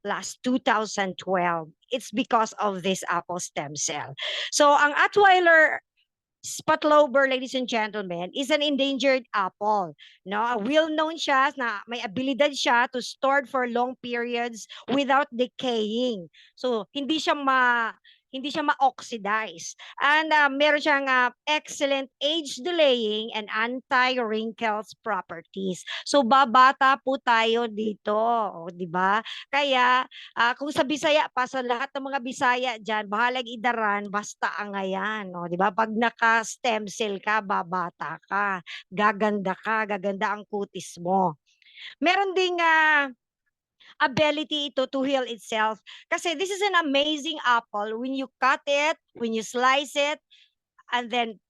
Speaker 2: last 2012. It's because of this apple stem cell. So ang Attweiler spotlober, ladies and gentlemen, is an endangered apple. No, well known siya na may abilidad siya to stored for long periods without decaying. So hindi siya ma-oxidize. And meron siyang excellent age delaying and anti-wrinkles properties. So babata po tayo dito, di ba? Kaya kung sa Bisaya pa, sa lahat ng mga Bisaya diyan, bahalag idaran basta angayan, no, di ba? Pag naka-stem cell ka, babata ka, gaganda ang kutis mo. Meron ding ability ito to heal itself. Kasi this is an amazing apple. When you cut it, when you slice it, and then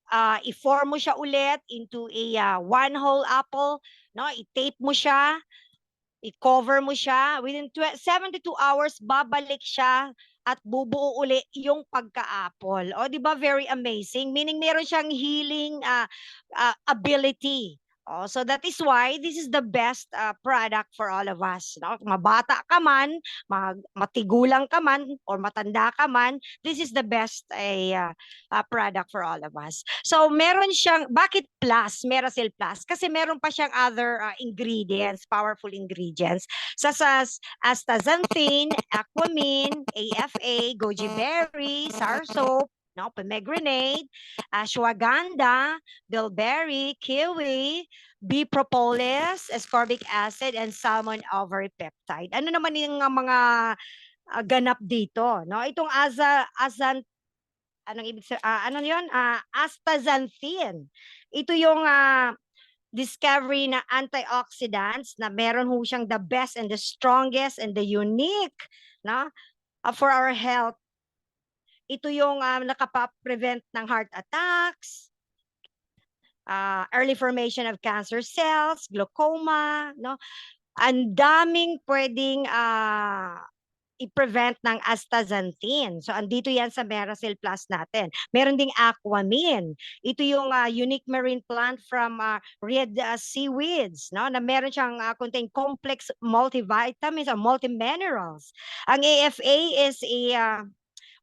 Speaker 2: i-form mo siya ulit into a one whole apple, no? I-tape mo siya, i-cover mo siya, within 72 hours, babalik siya at bubuo uli yung pagka-apple. O, di ba, very amazing? Meaning, meron siyang healing ability. Oh, so that is why this is the best product for all of us. No? Mabata ka man, matigulang ka man, or matanda ka man, this is the best product for all of us. So meron siyang, bakit plus, Meracell Plus? Kasi meron pa siyang other ingredients, powerful ingredients, such as astaxanthin, aquamine, AFA, goji berry, soursop, no, pomegranate, ashwagandha, bilberry, kiwi, bee propolis, ascorbic acid, and salmon ovary peptide. Ano naman yung mga ganap dito, no? Itong anong ibig sabihin, ano yun? Astaxanthin. Ito yung discovery na antioxidants na meron ho siyang the best and the strongest and the unique, no, for our health. Ito yung nakapa-prevent ng heart attacks, early formation of cancer cells, glaucoma, no? Ang daming pwedeng i-prevent ng astaxanthin. So andito yan sa Meracell Plus natin. Meron ding aquamine. Ito yung unique marine plant from red seaweeds, no? Na meron siyang contain complex multivitamins or multiminerals. Ang AFA is a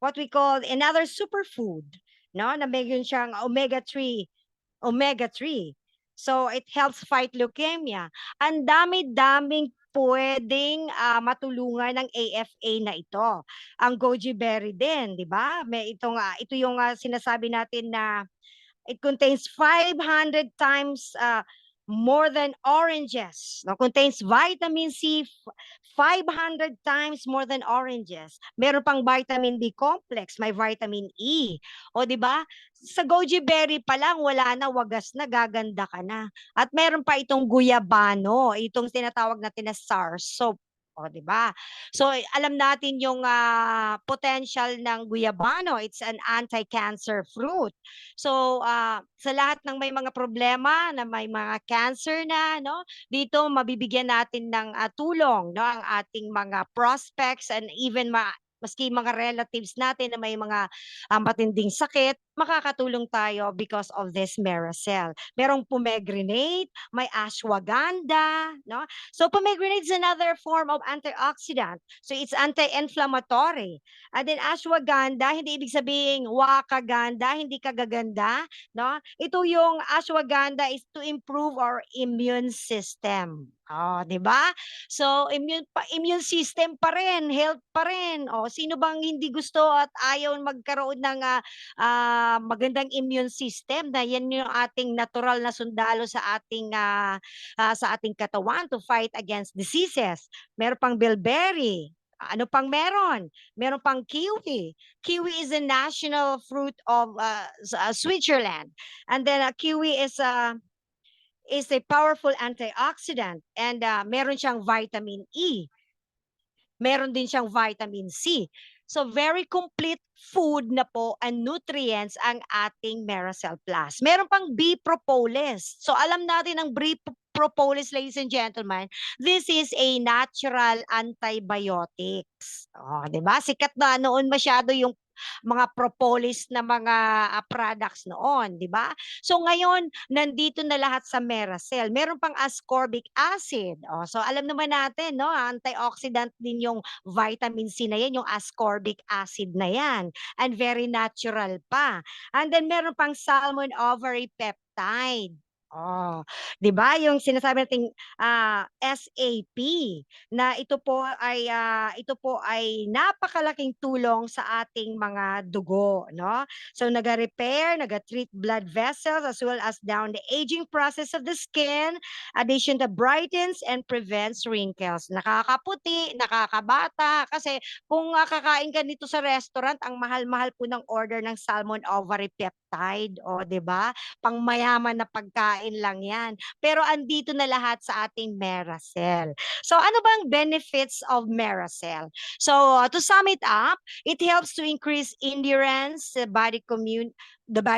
Speaker 2: what we call another superfood, no? Na meron siyang omega-3. So it helps fight leukemia. Ang dami-daming pwedeng matulungan ng AFA na ito. Ang goji berry din, di ba? Ito yung sinasabi natin na it contains 500 times more than oranges. No, contains vitamin C 500 times more than oranges. Meron pang vitamin B complex, may vitamin E. O di ba? Sa goji berry pa lang wala na, wagas na, gaganda ka na. At meron pa itong guyabano, itong tinatawag natin na soursop. O, di ba? So, alam natin yung potential ng guyabano. It's an anti-cancer fruit. So, sa lahat ng may mga problema, na may mga cancer na, no, dito mabibigyan natin ng tulong, no, ang ating mga prospects and even maski mga relatives natin na may mga matinding sakit, makakatulong tayo because of this Meracel. Merong pomegranate, may ashwagandha, no? So pomegranate is another form of antioxidant. So it's anti-inflammatory. And then ashwagandha, hindi ibig sabihin wakaganda, hindi kagaganda, no? Ito yung ashwagandha is to improve our immune system. Oh, 'di ba? So immune system pa rin, health pa rin. Oh, sino bang hindi gusto at ayaw magkaroon ng magandang immune system, na yan yung ating natural na sundalo sa ating katawan to fight against diseases. Meron pang bilberry. Ano pang meron? Meron pang kiwi. Kiwi is a national fruit of Switzerland. And then kiwi is a powerful antioxidant, and meron siyang vitamin E. Meron din siyang vitamin C. So very complete food na po and nutrients ang ating Meracel Plus. Meron pang bee propolis. So alam natin ang bee propolis, ladies and gentlemen, this is a natural antibiotics. Oh, 'di ba? Sikat na noon masyado yung mga propolis na mga products noon, 'di ba? So ngayon, nandito na lahat sa Meracel. Meron pang ascorbic acid. Oh, so alam naman natin, no, antioxidant din yung vitamin C na yan, yung ascorbic acid na yan. And very natural pa. And then meron pang salmon ovary peptide. Oh, 'di ba? Yung sinasabi nating SAP, na ito po ay napakalaking tulong sa ating mga dugo, no? So naga-repair, naga-treat blood vessels as well as down the aging process of the skin, addition to brightens and prevents wrinkles. Nakakaputi, nakakabata kasi kung kakain ka nito sa restaurant, ang mahal-mahal po ng order ng salmon ovary peptide, o 'di ba? Pangmayaman na pagkain lang 'yan. Pero andito na lahat sa ating Meracel. So ano bang benefits of Meracel? So to sum it up, it helps to increase endurance, the body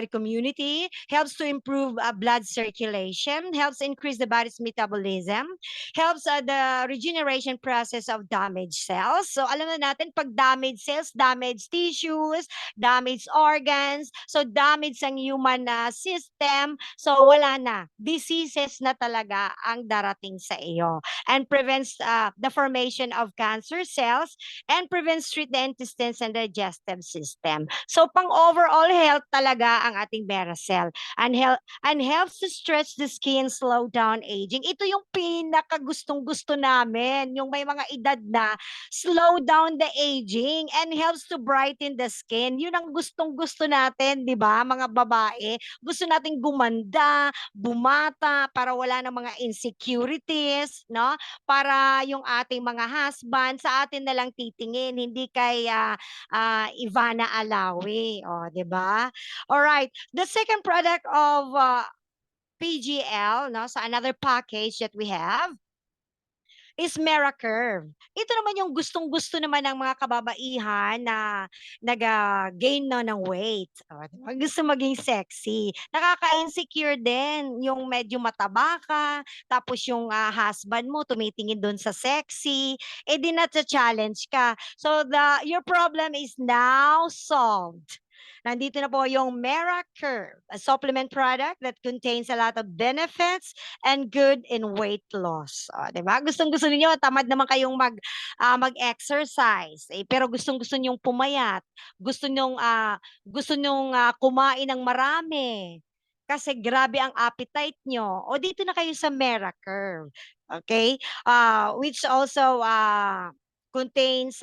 Speaker 2: community, helps to improve blood circulation, helps increase the body's metabolism, helps the regeneration process of damaged cells. So alam na natin, pag damaged cells, damaged tissues, damaged organs, so damaged ang human system, so wala na. Diseases na talaga ang darating sa iyo. And prevents the formation of cancer cells and prevents treat the intestines and digestive system. So pang overall health talaga ang ating Meracel, and helps to stretch the skin, slow down aging. Ito yung pinakagustong-gusto namin, yung may mga edad na, slow down the aging and helps to brighten the skin. Yun ang gustong-gusto natin, 'di ba? Mga babae, gusto nating gumanda, bumata para wala ng mga insecurities, no? Para yung ating mga husband sa atin na lang titingin, hindi kay Ivana Alawi, oh, 'di ba? All right. The second product of PGL, no, sa another package that we have is Meracurve. Ito naman yung gustong-gusto naman ng mga kababaihan na nag-gain na ng weight. O, di ba? Gusto maging sexy. Nakaka-insecure din yung medyo mataba ka, tapos yung husband mo tumitingin doon sa sexy, eh di na-challenge ka. So your problem is now solved. Nandito na po yung Meracurve, a supplement product that contains a lot of benefits and good in weight loss. O, 'di ba? Gustong-gusto niyo, tamad naman kayong mag-exercise, eh, pero gustong-gusto niyo pumayat. Gusto niyo kumain ng marami. kasi grabe ang appetite nyo, o dito na kayo sa Meracurve. Okay? Which also contains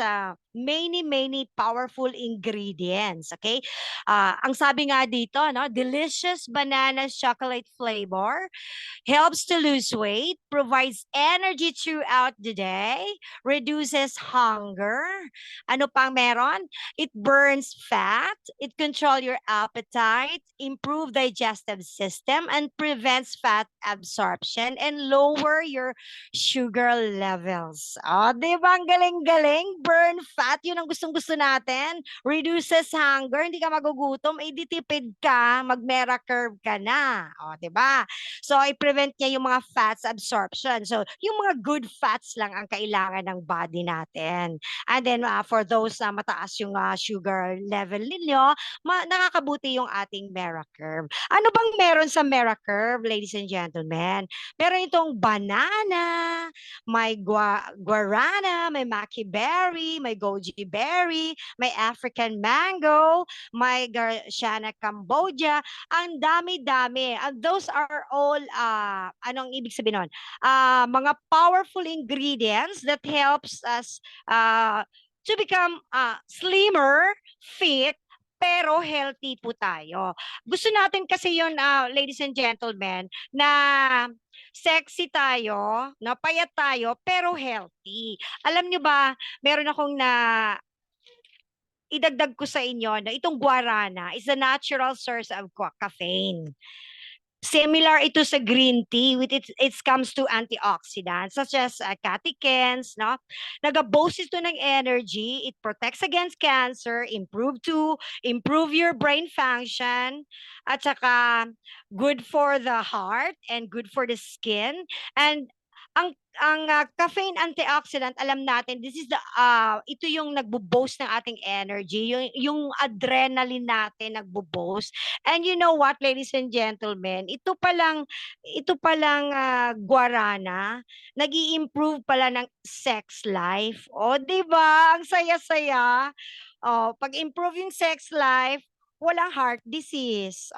Speaker 2: many powerful ingredients. Okay? Ang sabi nga dito, no, delicious banana chocolate flavor, helps to lose weight, provides energy throughout the day, reduces hunger. Ano pang meron? It burns fat, it controls your appetite, improve digestive system, and prevents fat absorption and lower your sugar levels. Di ba? Ang galing-galing. Burn fat, yun ang gustong-gusto natin. Reduces hunger, hindi ka magugutom, ditipid ka, mag-mera curve ka na. Di ba? So, i-prevent niya yung mga fats absorption. So, yung mga good fats lang ang kailangan ng body natin. And then, for those na mataas yung sugar level ninyo, nakakabuti yung ating Meracurve. Ano bang meron sa Meracurve, ladies and gentlemen? Meron itong banana, may guarana, may maki berry, may goji berry, may African mango, may Garcinia Cambodia. Ang dami-dami. And those are all, anong ibig sabihin nun? Mga powerful ingredients that helps us to become slimmer, fit, pero healthy po tayo. Gusto natin kasi yun, ladies and gentlemen, na sexy tayo, na payat tayo, pero healthy. Alam nyo ba, meron akong idagdag ko sa inyo na itong guarana is a natural source of caffeine. Similar ito sa green tea with it comes to antioxidants such as catechins, no? Nag-boast ito ng energy, it protects against cancer, improve your brain function, at saka good for the heart and good for the skin. And ang caffeine antioxidant, alam natin, this is ito yung nagbo-boost ng ating energy, yung adrenaline natin nagbo-boost. And you know what, ladies and gentlemen, ito palang guarana, nag-i-improve pala ng sex life. O, di ba? Ang saya-saya. Pag-improve yung sex life, walang heart disease.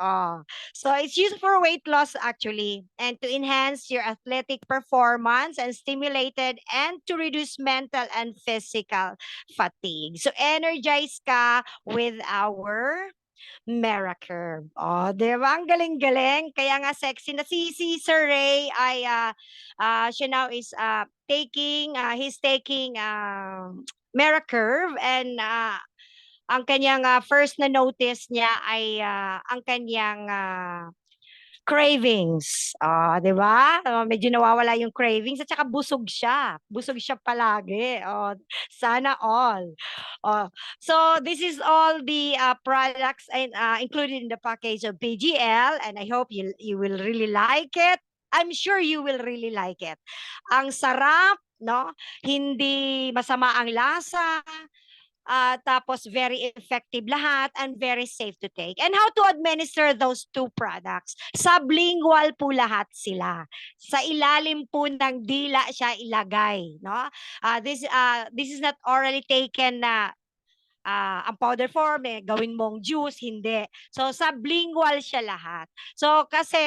Speaker 2: So it's used for weight loss actually, and to enhance your athletic performance and stimulated and to reduce mental and physical fatigue. So energize ka with our Meracurve. Di ba? Ang galing-galing. Kaya nga sexy na si Sir Ray ay siya now is he's taking Meracurve, and ang kanyang first na notice niya ay ang kanyang cravings. Di ba? Medyo nawawala yung cravings at saka busog siya. Busog siya palagi. Sana all. So this is all the products included in the package of PGL, and I hope you will really like it. I'm sure you will really like it. Ang sarap, no? Hindi masama ang lasa. Tapos very effective lahat and very safe to take. And how to administer those two products? Sublingual po lahat sila. Sa ilalim po ng dila siya ilagay, no? This is not orally taken na ang powder form, gawin mong juice, hindi. So, sublingual siya lahat. So, kasi,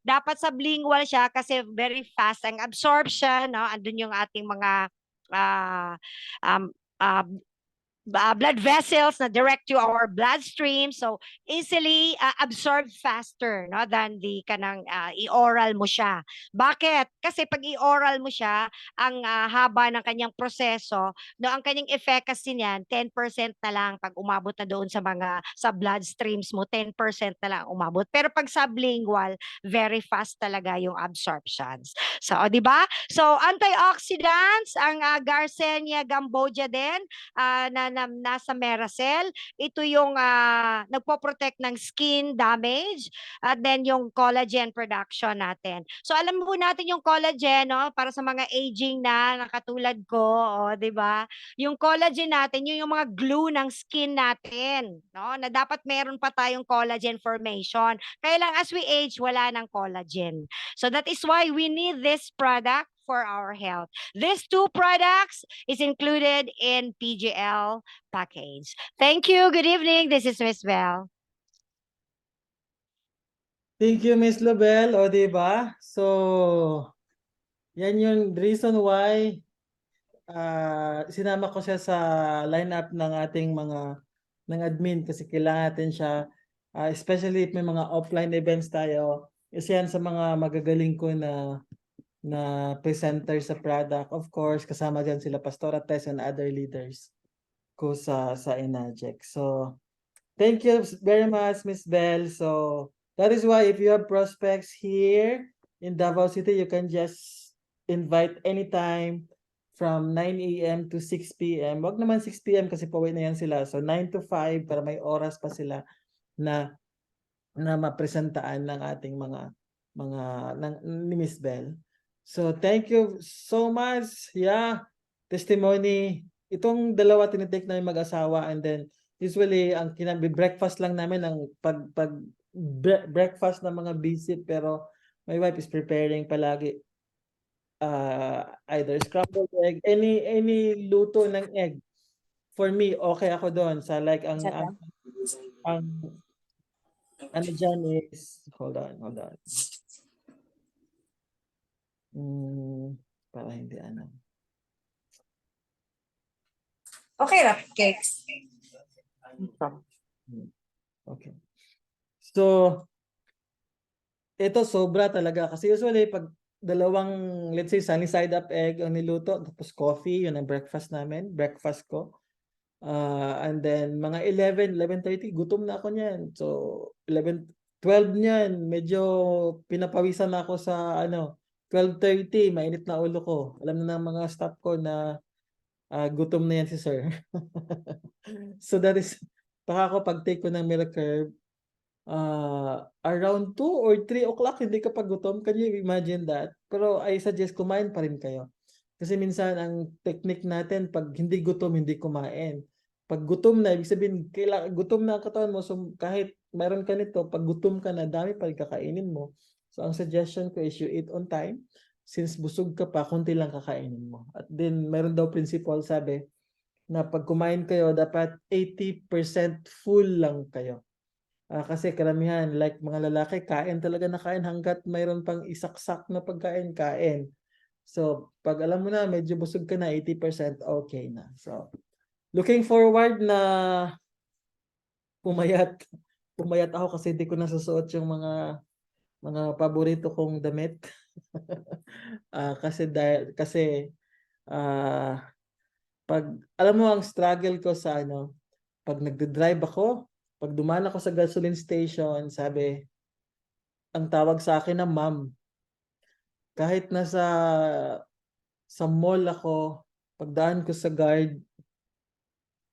Speaker 2: dapat sublingual siya kasi very fast ang absorption, no? Andun yung ating mga blood vessels na direct to our bloodstream, so easily absorbed faster, no, than the kanang i-oral mo siya. Bakit? Kasi pag i-oral mo siya, ang haba ng kanyang proseso, no, ang kanyang efficacy niyan 10% na lang pag umabot na doon sa bloodstreams mo, 10% na lang umabot. Pero pag sublingual, very fast talaga yung absorptions. So, di ba? So, antioxidants, ang Garcinia Cambogia din, na nasa Meracell. Ito yung nagpo-protect ng skin damage, at then yung collagen production natin. So alam mo natin yung collagen, no, para sa mga aging na katulad ko, di ba? Yung collagen natin, yung mga glue ng skin natin, no, na dapat meron pa tayong collagen formation. Kaya lang as we age, wala ng collagen. So that is why we need this product for our health. These two products is included in PGL package. Thank you. Good evening. This is Miss Bell.
Speaker 1: Thank you, Miss Lobel. O, di ba? So, yan yung reason why sinama ko siya sa lineup ng ating mga ng admin kasi kailangan natin siya, especially if may mga offline events tayo. Isa yan sa mga magagaling ko na presenter sa product. Of course, kasama dyan sila Pastora Tess and other leaders ko sa Inajec. So, thank you very much, Miss Bell. So, that is why if you have prospects here in Davao City, you can just invite anytime from 9 a.m. to 6 p.m. Wag naman 6 p.m. kasi pauwi na yan sila. So, 9 to 5 para may oras pa sila na mapresentaan ng ating mga ni Miss Bell. So, thank you so much. Yeah, testimony. Itong dalawa tinitake namin mag-asawa, and then usually ang breakfast lang namin ang breakfast ng mga visit, pero my wife is preparing palagi either scrambled egg, any luto ng egg. For me, okay ako doon sa like ang ano dyan is, hold on. Para hindi ano.
Speaker 3: Okay, wrap cakes.
Speaker 1: Okay. So, ito sobra talaga. Kasi usually, pag dalawang, let's say, sunny side up egg ang niluto, tapos coffee, yun ang breakfast namin, breakfast ko. And then, mga 11:30, gutom na ako niyan. So, 12 niyan, medyo pinapawisan na ako sa 12:30, mainit na ulo ko. Alam na ng mga staff ko na gutom na yan si sir. So that is, baka ako pag-take ko ng milk curve, around 2 or 3 o'clock, hindi ka pa gutom. Can you imagine that? Pero I suggest kumain pa rin kayo. Kasi minsan ang technique natin, pag hindi gutom, hindi kumain. Pag gutom na, ibig sabihin, gutom na ang katawan mo. So kahit mayroon ka nito, pag gutom ka na, dami pa rin kakainin mo. So ang suggestion ko is you eat on time. Since busog ka pa, konti lang kakainin mo. At then, mayroon daw principle, sabi, na pag kumain kayo, dapat 80% full lang kayo. Kasi karamihan, like mga lalaki, kain talaga na kain hanggat mayroon pang isaksak na pagkain, kain. So, pag alam mo na, medyo busog ka na, 80%, okay na. So, looking forward na pumayat. Pumayat ako kasi hindi ko nasusuot yung mga paborito kong damit. Kasi pag alam mo ang struggle ko sa pag nagde-drive ako, pag dumaan ako sa gasoline station, sabi, ang tawag sa akin na ma'am. Kahit sa mall ako, pagdaan ko sa guard,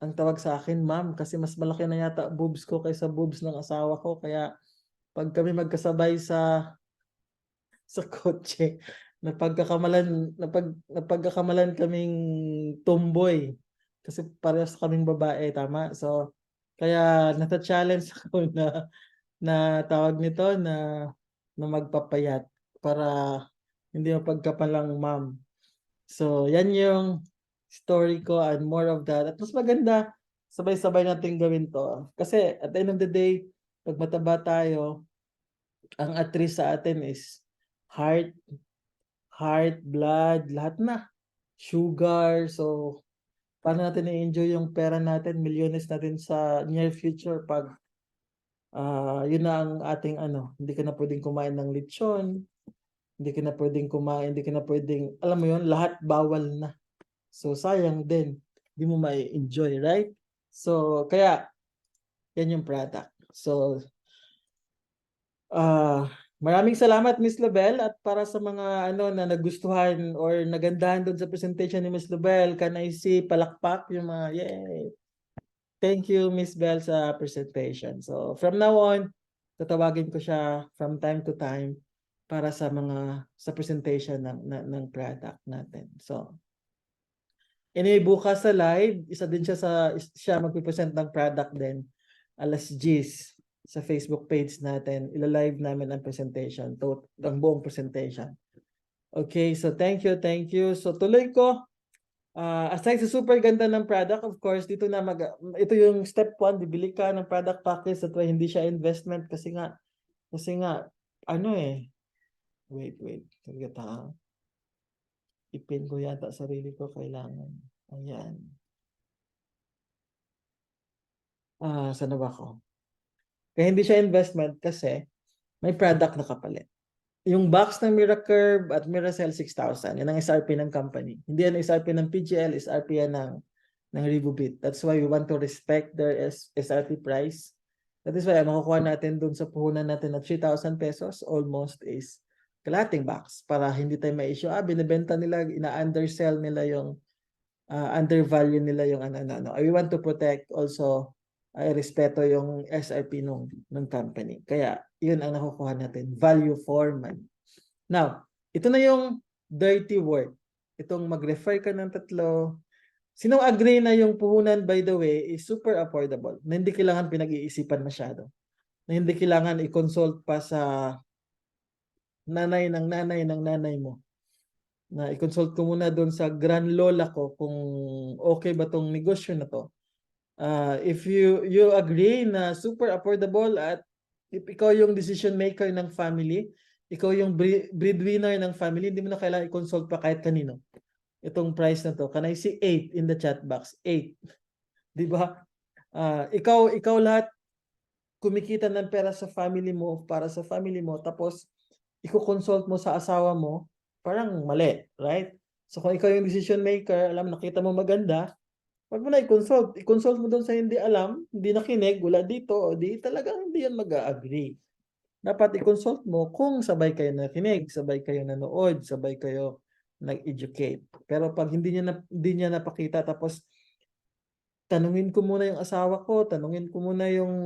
Speaker 1: ang tawag sa akin, ma'am, kasi mas malaki na yata boobs ko kaysa boobs ng asawa ko. Kaya pag kami magkasabay sa kotse, napagkakamalan kaming tomboy. Kasi parehas kaming babae, tama? So, kaya nata-challenge ako na tawag nito na magpapayat para hindi mapagkapalang ma'am. So, yan yung story ko and more of that. At mas maganda, sabay-sabay natin gawin to. Kasi at the end of the day, pag mataba tayo, ang atris sa atin is heart, blood, lahat na. Sugar. So, paano natin i-enjoy yung pera natin, milyones natin sa near future pag yun na ang ating hindi ka na pwedeng kumain ng lechon, hindi ka na pwedeng kumain, hindi ka na pwedeng, alam mo yun, lahat bawal na. So, sayang din. Hindi mo ma-enjoy, right? So, kaya, yan yung product. So, maraming salamat, Miss Lobel, at para sa mga na nagustuhan or nagandahan doon sa presentation ni Miss Lobel, can I see palakpak yung mga, yay! Thank you, Miss Bell, sa presentation. So, from now on, tatawagin ko siya from time to time para sa presentation ng product natin. So, anyway, bukas sa live, isa din siya magpipresent ng product din, alas 10 sa Facebook page natin. Ila-live namin ang presentation, ang buong presentation. Okay, so thank you. So, tuloy ko. Aside sa super ganda ng product, of course, ito yung step 1, bibili ka ng product package at hindi siya investment kasi nga Kasi nga, ano eh, wait, saglit ha. Ipin ko yata sarili ko kailangan. Ayan. Saan na ba ako? Kaya hindi siya investment kasi may product na kapalit. Yung box ng Miracurve at Miracell 6,000, yan ang SRP ng company. Hindi yan SRP ng PGL, SRP yan ng Revobit. That's why we want to respect their SRP price. That is why ang makukuha natin dun sa puhunan natin na 3,000 pesos almost is kalating box para hindi tayo ma-issue. Binibenta nila, ina-undersell nila yung undervalue nila yung ano. We want to protect also ay respeto yung SRP ng company. Kaya, yun ang nakukuha natin. Value for money. Now, ito na yung dirty word. Itong mag-refer ka ng tatlo. Sinong agree na yung puhunan, by the way, is super affordable. Na hindi kailangan pinag-iisipan masyado. Na hindi kailangan i-consult pa sa nanay ng nanay mo. Na i-consult ko muna doon sa grandlola ko kung okay ba tong negosyo na to. If you agree na super affordable at if ikaw yung decision maker ng family, ikaw yung breadwinner ng family, hindi mo na kailangan i-consult pa kahit kanino. Itong price na to. Can I see 8 in the chat box? 8. Di ba? Ikaw lahat kumikita ng pera sa family mo, para sa family mo, tapos i-consult mo sa asawa mo, parang mali, right? So kung ikaw yung decision maker, alam, nakita mo maganda, wag mo na i-consult. I-consult mo doon sa hindi alam, hindi nakinig, wala dito, o di talagang hindi yan mag-agree. Dapat i-consult mo kung sabay kayo nakinig, sabay kayo nanood, sabay kayo nag-educate. Pero pag hindi niya napakita, tapos tanungin ko muna yung asawa ko, tanungin ko muna yung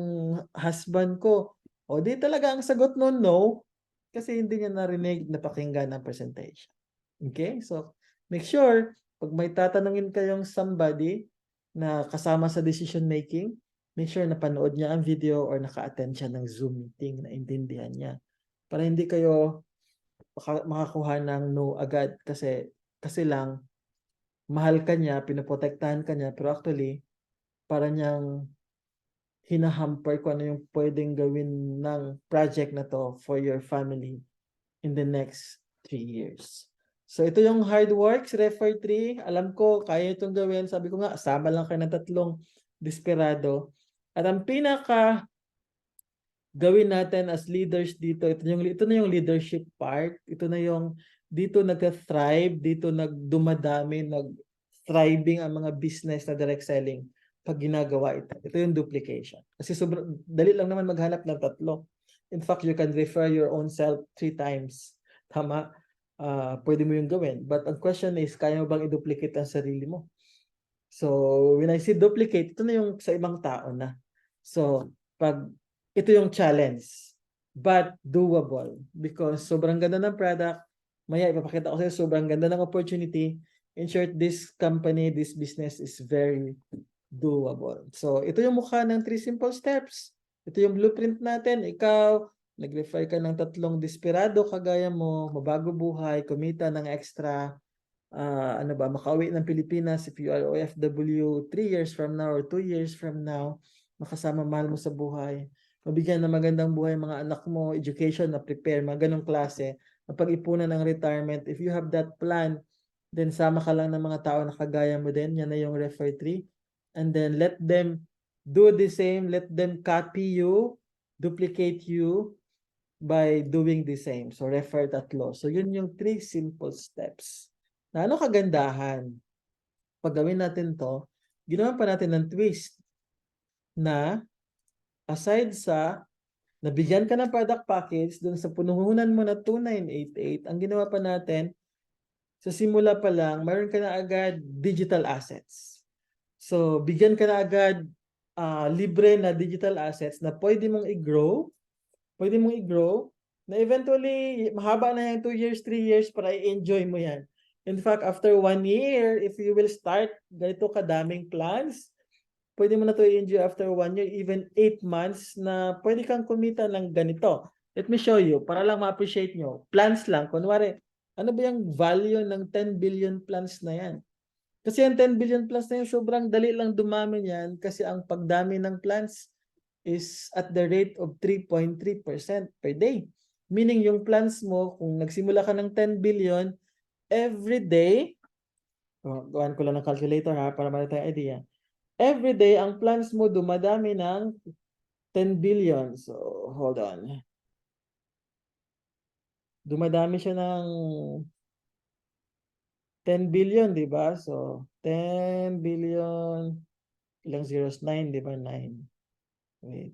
Speaker 1: husband ko, o di talaga ang sagot no, no, kasi hindi niya narinig, napakinggan ang presentation. Okay? So, make sure, pag may tatanungin kayong somebody na kasama sa decision making, make sure na panood niya ang video or naka-attend siya ng Zoom meeting na intindihan niya. Para hindi kayo makakuha ng no agad kasi lang mahal ka niya, pinoprotektahan ka niya, pero actually, para niyang hinahamper kung ano yung pwedeng gawin ng project na to for your family in the next 3 years. So ito yung hard works, refer 3. Alam ko, kaya itong gawin. Sabi ko nga, sama lang kayo ng 3 desperado. At ang pinaka gawin natin as leaders dito, ito na yung leadership part. Ito na yung dito nag-thrive, dito nagdumadami, nag-thriving ang mga business na direct selling pag ginagawa ito. Ito yung duplication. Kasi sobrang dali lang naman maghanap ng 3. In fact, you can refer your own self 3 times. Tama? Pwede mo yung gawin. But ang question is, kaya mo bang i-duplicate ang sarili mo? So, when I say duplicate, ito na yung sa ibang tao na. So, ito yung challenge, but doable. Because sobrang ganda ng product, maya ipapakita ko sa'yo, sobrang ganda ng opportunity. In short, this company, this business is very doable. So, ito yung mukha ng 3 simple steps. Ito yung blueprint natin. Ikaw, nag-refer ka ng 3 desperado kagaya mo, mabago buhay, kumita ng extra, makauwi ng Pilipinas if you are OFW 3 years from now or 2 years from now, makasama mahal mo sa buhay, mabigyan ng magandang buhay mga anak mo, education na prepare, mga ganong klase, mapag-ipunan ng retirement. If you have that plan, then sama ka lang ng mga tao na kagaya mo din, yan na yung refer 3. And then let them do the same, let them copy you, duplicate you by doing the same. So refer 3. So yun yung 3 simple steps. Na ano kagandahan? Pag gawin natin to, ginawa pa natin ng twist na aside sa nabigyan ka ng product package dun sa punuhunan mo na 2,988, ang ginawa pa natin, sa simula pa lang, mayroon ka na agad digital assets. So, bigyan ka na agad libre na digital assets na pwede mong i-grow, na eventually, mahaba na yan, 2 years, 3 years, para i-enjoy mo yan. In fact, after 1 year, if you will start ganito kadaming plans, pwede mo na to i-enjoy after 1 year, even 8 months na pwede kang kumita ng ganito. Let me show you, para lang ma-appreciate nyo. Plans lang. Kunwari, ano ba yung value ng 10 billion plans na yan? Kasi yung 10 billion plans na yan, sobrang dali lang dumami yan kasi ang pagdami ng plans, is at the rate of 3.3% per day. Meaning yung plans mo, kung nagsimula ka ng 10 billion, every day, gawan ko lang ng calculator ha, para meron tayong idea. Every day, ang plans mo dumadami ng 10 billion. So, hold on. Dumadami siya ng 10 billion, di ba? So, 10 billion, ilang zeros? 9, di ba? 9. Wait.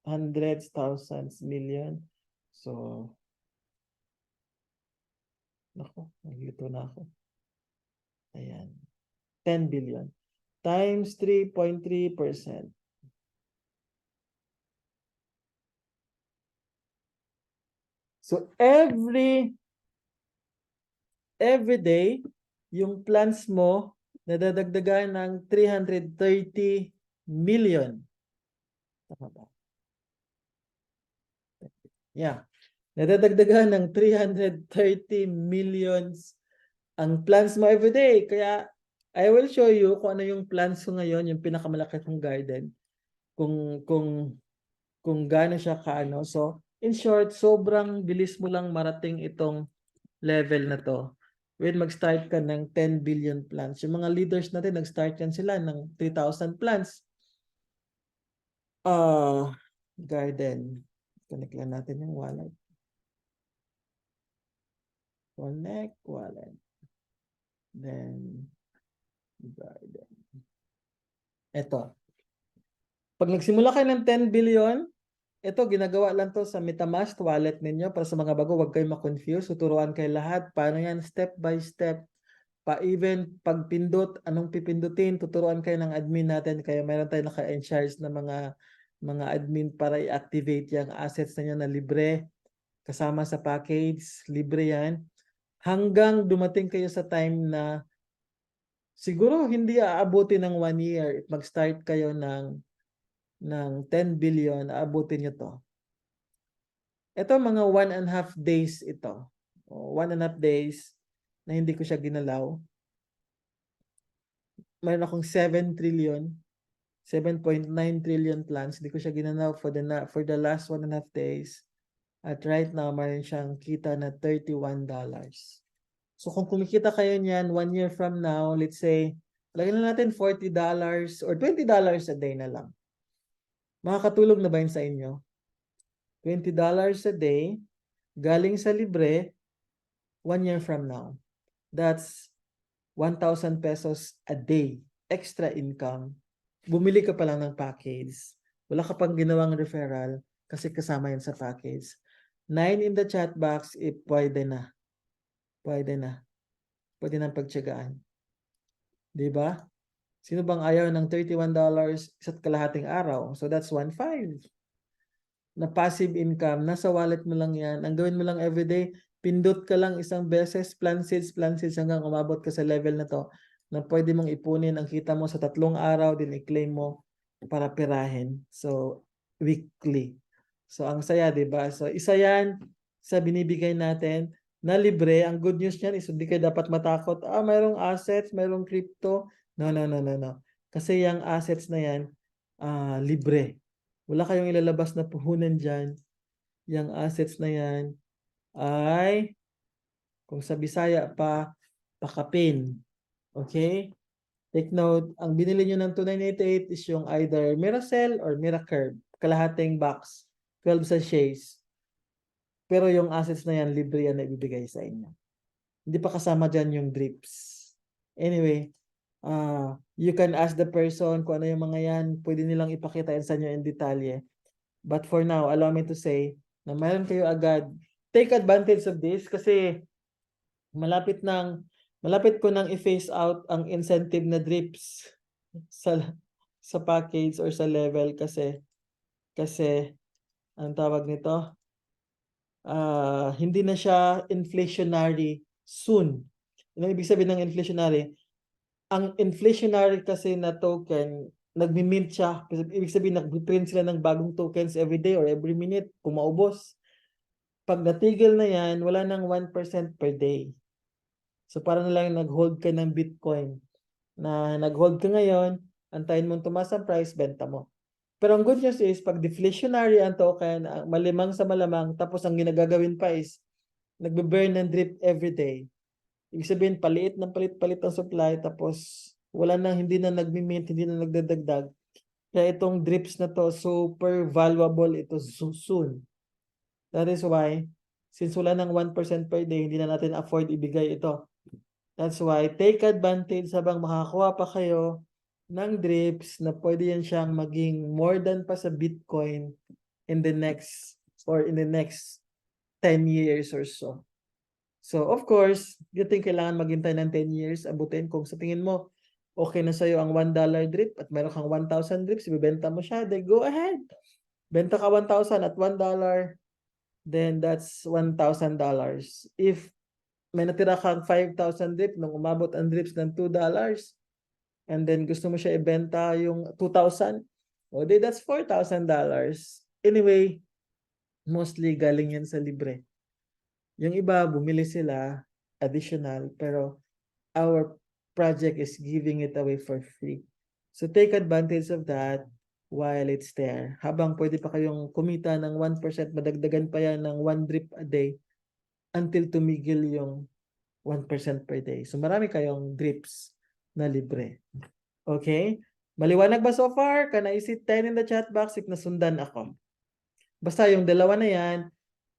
Speaker 1: Hundreds, thousands, million. So, naku, naglito na ako. Ayan. 10 billion. Times 3.3%. So, every day, yung plans mo, nadadagdagan ng 330 million. Tama ba? Yeah. Nadadagdagan ng 330 millions ang plans mo every day. Kaya, I will show you kung ano yung plans ko ngayon, yung pinakamalaki kong garden. Kung gaano siya kaano. So, in short, sobrang bilis mo lang marating itong level na to when mag-start ka ng 10 billion plans. Yung mga leaders natin, nag-start yan sila ng 3,000 plans. Garden. Connect lang natin yung wallet. Connect wallet. Then, garden. Ito. Pag nagsimula kayo ng 10 billion, ito, ginagawa lang to sa MetaMask wallet ninyo. Para sa mga bago, huwag kayong ma-confuse. Tuturuan kayo lahat. Paano yan? Step by step. Even pagpindot, anong pipindutin, tuturuan kayo ng admin natin. Kaya mayroon tayo naka-in-charge na mga admin para i-activate yung assets na na libre. Kasama sa package, libre yan. Hanggang dumating kayo sa time na siguro hindi aabuti ng 1 year. Mag-start kayo ng 10 billion, aabutin nyo to. Ito mga 1.5 days ito. 1.5 days na hindi ko siya ginalaw. Mayroon akong 7 trillion, 7.9 trillion plans. Hindi ko siya ginalaw for the last 1.5 days. At right now, mayroon siyang kita na $31. So kung kumikita kayo niyan 1 year from now, let's say, lagyan na natin $40 or $20 a day na lang. Makakatulog na ba yun sa inyo? $20 a day, galing sa libre, 1 year from now. That's 1,000 pesos a day, extra income. Bumili ka pa lang ng package. Wala ka pang ginawang referral kasi kasama yan sa package. 9 in the chat box, pwede na. Pwede na. Pwede nang pagtiyagaan. Diba? Sino bang ayaw ng $31 isa't kalahating araw? So that's 1.5. Na passive income, nasa wallet mo lang yan. Ang gawin mo lang everyday, pindot ka lang isang beses, plan seeds hanggang umabot ka sa level na to na pwede mong ipunin ang kita mo sa 3 araw, din i-claim mo para pirahin. So, weekly. So, ang saya, diba? So, isa yan sa binibigay natin na libre. Ang good news niyan is hindi kayo dapat matakot. Mayroong assets, mayroong crypto. No. Kasi yung assets na yan, libre. Wala kayong ilalabas na puhunan dyan. Yung assets na yan ay, kung sa Bisaya pa, pakapin. Okay? Take note, ang binili nyo ng 2988 is yung either Miracell or Miracurve. Kalahating box. 12 sachets. Pero yung assets na yan, libre yan na ibibigay sa inyo. Hindi pa kasama dyan yung drips. Anyway, you can ask the person kung ano yung mga yan. Pwede nilang ipakita sa inyo in detalye. But for now, allow me to say na mayroon kayo agad. Take advantage of this kasi malapit ko nang i-phase out ang incentive na drips sa package or sa level kasi ang tawag nito, hindi na siya inflationary soon. Ano ibig sabihin ng inflationary? Ang inflationary kasi na token, nagmi-mint siya. Ibig sabihin, nag-print sila ng bagong tokens every day or every minute, kung maubos. Pag natigil na yan, wala nang 1% per day. So, parang na lang nag-hold ka ng Bitcoin. Na nag-hold ka ngayon, antayin mong tumaas ang price, benta mo. Pero ang good news is, pag deflationary ang token, malimang sa malamang, tapos ang ginagagawin pa is, nagbe-burn ng drip every day. Ibig sabihin, palit ang supply, tapos wala na, hindi na nagmi-mint, hindi na nagdadagdag. Kaya itong drips na to, super valuable ito soon. That is why, since wala ng 1% per day, hindi na natin afford ibigay ito. That's why, take advantage habang makakuha pa kayo ng drips na pwede yan siyang maging more than pa sa Bitcoin in the next 10 years or so. So, of course, you think kailangan maghintay ng 10 years, abutin kung sa tingin mo, okay na sa'yo ang $1 drip at meron kang 1,000 drips, ibibenta mo siya, then go ahead. Benta ka 1,000 at $1, then that's $1,000. If may natira kang 5,000 drip nung umabot ang drips ng $2, and then gusto mo siya ibenta yung 2,000, o di that's $4,000. Anyway, mostly galing yan sa libre. Yung iba, bumili sila additional, pero our project is giving it away for free. So take advantage of that while it's there. Habang pwede pa kayong kumita ng 1%, madagdagan pa yan ng 1 drip a day until tumigil yung 1% per day. So marami kayong drips na libre. Okay? Maliwanag ba so far? Can I see 10 in the chat box if nasundan ako? Basta yung dalawa na yan,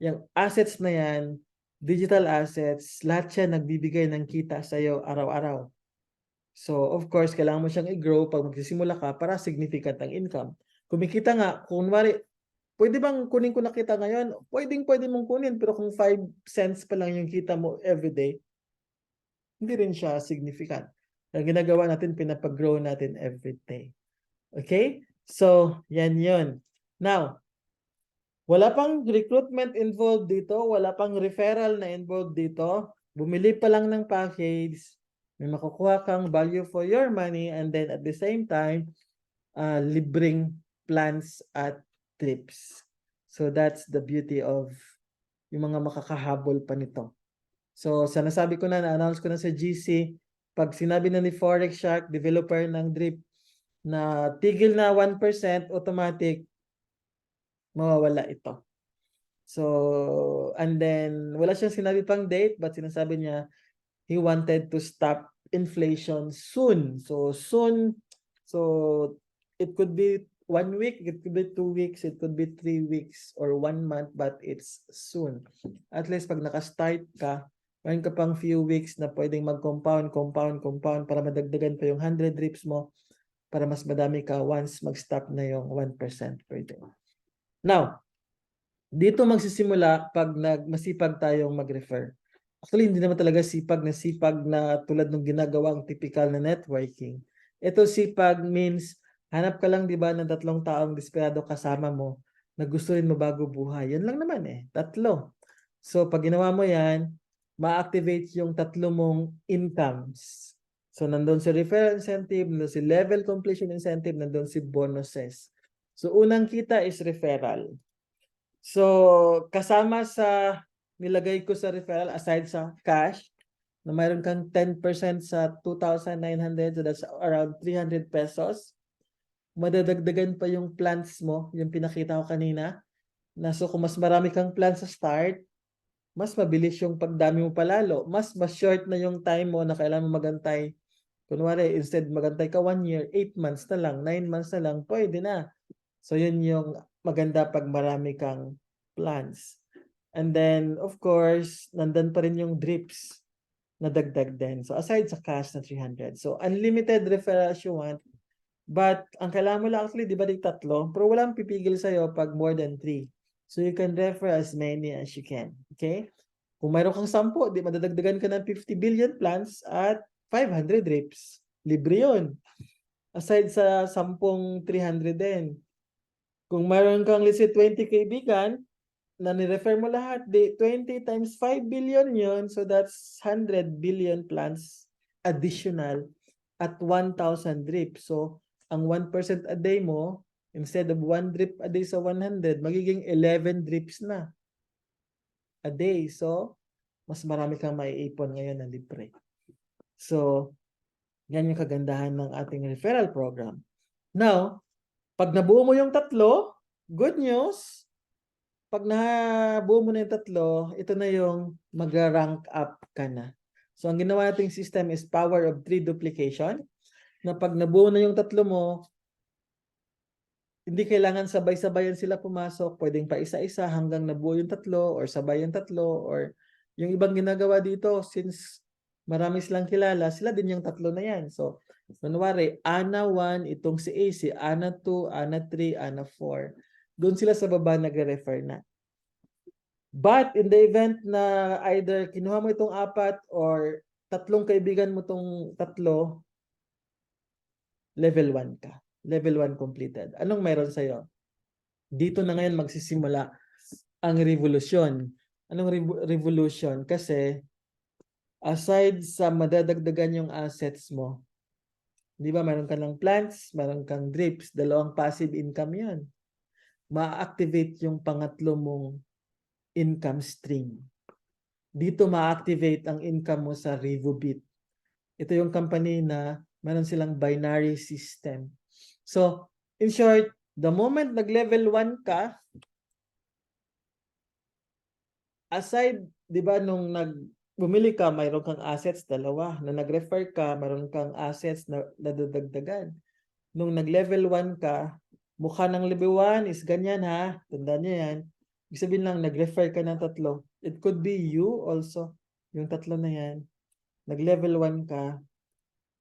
Speaker 1: yung assets na yan, digital assets, lahat siya nagbibigay ng kita sa iyo araw-araw. So, of course, kailangan mo siyang i-grow pag magsisimula ka para significant ang income. Kumikita nga, kung wari, pwede bang kunin ko na kita ngayon? Pwede mong kunin, pero kung 5 cents pa lang yung kita mo everyday, hindi rin siya significant. Ang ginagawa natin, pinapag-grow natin everyday. Okay? So, yan yun. Now, wala pang recruitment involved dito, wala pang referral na involved dito. Bumili pa lang ng package, may makukuha kang value for your money, and then at the same time, libreng plans at trips. So that's the beauty of yung mga makakahabol pa nito. So sa nasabi ko na-announce ko na sa GC, pag sinabi na ni Forex Shark, developer ng drip, na tigil na 1%, automatic, mawawala ito. So, and then, wala siyang sinabi pang date, but sinasabi niya, he wanted to stop inflation soon. So, soon, so, it could be 1 week, it could be 2 weeks, it could be 3 weeks, or 1 month, but it's soon. At least, pag naka-start ka, mayroon ka pang few weeks na pwedeng mag-compound, para madagdagan pa yung 100 drips mo, para mas madami ka once mag-stop na yung 1% per day. Now, dito magsisimula pag masipag tayong mag-refer. Actually, hindi naman talaga sipag na tulad ng ginagawang typical na networking. Ito sipag means, hanap ka lang, di ba, ng 3 taong desperado kasama mo na gusto rin mabago buhay. Yan lang naman 3. So, pag ginawa mo yan, ma-activate yung 3 mong incomes. So, nandun si referral incentive, nandun si level completion incentive, nandun si bonuses. So, unang kita is referral. So, kasama sa nilagay ko sa referral, aside sa cash, na mayroon kang 10% sa 2,900, so that's around 300 pesos. Madadagdagan pa yung plans mo, yung pinakita ko kanina. So, kung mas marami kang plans sa start, mas mabilis yung pagdami mo palalo. Mas short na yung time mo na kailangan mo magantay. Kunwari, instead magantay ka 1 year, 8 months na lang, 9 months na lang, pwede na. So, yun yung maganda pag marami kang plans. And then, of course, nandun pa rin yung drips na dagdag din. So, aside sa cash na 300. So, unlimited referral as you want. But, ang kailangan mo lang actually, di ba, di 3? Pero walang pipigil sa'yo pag more than 3. So, you can refer as many as you can. Okay? Kung mayroon kang 10, di madadagdagan ka ng 50 billion plans at 500 drips. Libre yun. Aside sa 10 300 din. Kung mayroon kang, let's say, 20 kaibigan, na ni-refer mo lahat, 20 times 5 billion yun, so that's 100 billion plans additional at 1,000 drips. So, ang 1% a day mo, instead of 1 drip a day sa 100, magiging 11 drips na a day. So, mas marami kang maiipon ngayon na libre. So, yan yung kagandahan ng ating referral program. Now, Pag nabuo mo yung tatlo, good news. Pag nabuo mo na yung tatlo, ito na yung mag-rank up ka na. So, ang ginawa nating system is power of 3 duplication. Na pag nabuo na yung tatlo mo, hindi kailangan sabay-sabayan sila pumasok. Pwedeng pa isa-isa hanggang nabuo yung tatlo or sabay yung tatlo or yung ibang ginagawa dito since marami silang kilala, sila din yung tatlo na yan. So, kunwari, Ana 1, itong si A, si Ana 2, Ana 3, Ana 4. Doon sila sa baba nag-refer na. But in the event na either kinuha mo itong 4 or tatlong kaibigan mo itong tatlo, level 1 ka. Level 1 completed. Anong meron sa'yo? Dito na ngayon magsisimula ang revolusyon. Anong revolution? Kasi aside sa madadagdagan yung assets mo, di ba meron ka ng plants, meron kang drips, dalawang passive income yan. Ma-activate yung pangatlo mong income stream. Dito ma-activate ang income mo sa RevoBit. Ito yung company na meron silang binary system. So, in short, the moment nag-level 1 ka, aside, di ba, nung bumili ka, mayroon kang assets, dalawa. Na nag-refer ka, mayroon kang assets na nadadagdagan. Nung nag-level 1 ka, mukha ng level 1 is ganyan ha. Tandaan niyo yan. Ibig sabihin lang, nag-refer ka ng tatlo. It could be you also. Yung tatlo na yan. Nag-level 1 ka.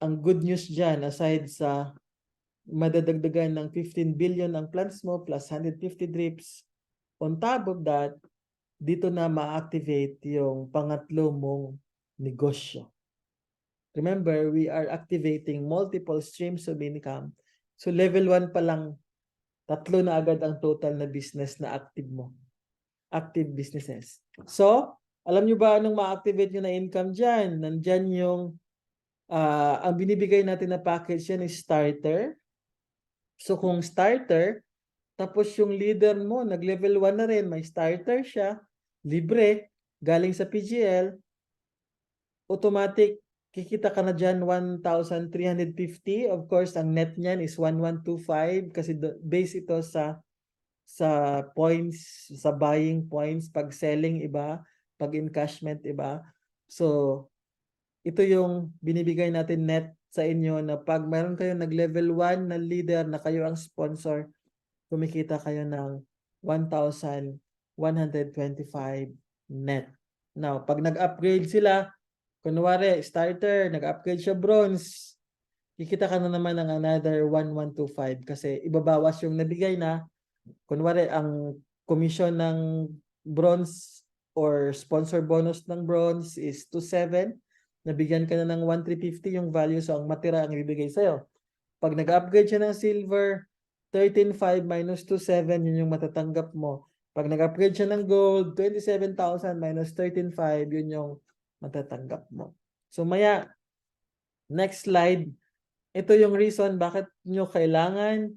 Speaker 1: Ang good news dyan, aside sa madadagdagan ng 15 billion ang plans mo plus 150 drips. On top of that, dito na ma-activate yung pangatlo mong negosyo. Remember, we are activating multiple streams of income. So level 1 pa lang, tatlo na agad ang total na business na active mo. Active businesses. So, alam nyo ba anong ma-activate nyo na income dyan? Nandyan yung, ang binibigay natin na package yan is starter. So kung starter, tapos yung leader mo, nag-level 1 na rin, may starter siya, libre, galing sa PGL, automatic, kikita ka na dyan 1,350. Of course, ang net niyan is 1,125 kasi base ito sa points, sa buying points, pag selling iba, pag encashment iba. So, ito yung binibigay natin net sa inyo na pag mayroon kayo nag-level 1 na leader na kayo ang sponsor, kumikita kayo ng 1,125 net. Now, pag nag-upgrade sila, kunwari, starter, nag-upgrade siya bronze, kikita ka na naman ng another 1,125 kasi ibabawas yung nabigay na. Kunwari, ang commission ng bronze or sponsor bonus ng bronze is 2,700. Nabigyan ka na ng 1,350 yung value, so ang matira ang ibibigay sa'yo. Pag nag-upgrade siya ng silver, 13,500 minus 2,700, yun yung matatanggap mo. Pag nag-upgrade siya ng gold, 27,000 minus 13,500, yun yung matatanggap mo. So maya, next slide. Ito yung reason bakit nyo kailangan,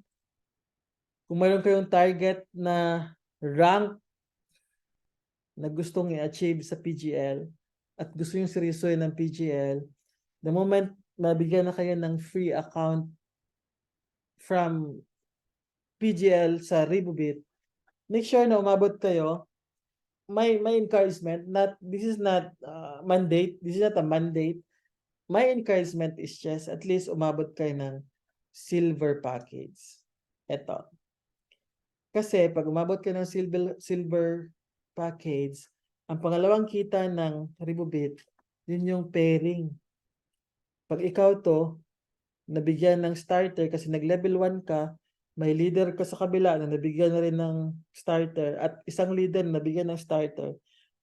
Speaker 1: kung mayroon kayong target na rank na gustong i-achieve sa PGL at gusto yung seryosohin ng PGL, the moment mabigyan na kayo ng free account from PGL sa RevoBit, make sure na umabot kayo. May encouragement, this is not mandate, this is not a mandate. My encouragement is just at least umabot kayo ng silver package. Ito. Kasi pag umabot kayo ng silver package, ang pangalawang kita ng RevoBit, yun yung pairing. Pag ikaw to, nabigyan ng starter kasi nag-level 1 ka, may leader ka sa kabila na nabigyan na rin ng starter at isang leader na nabigyan ng starter,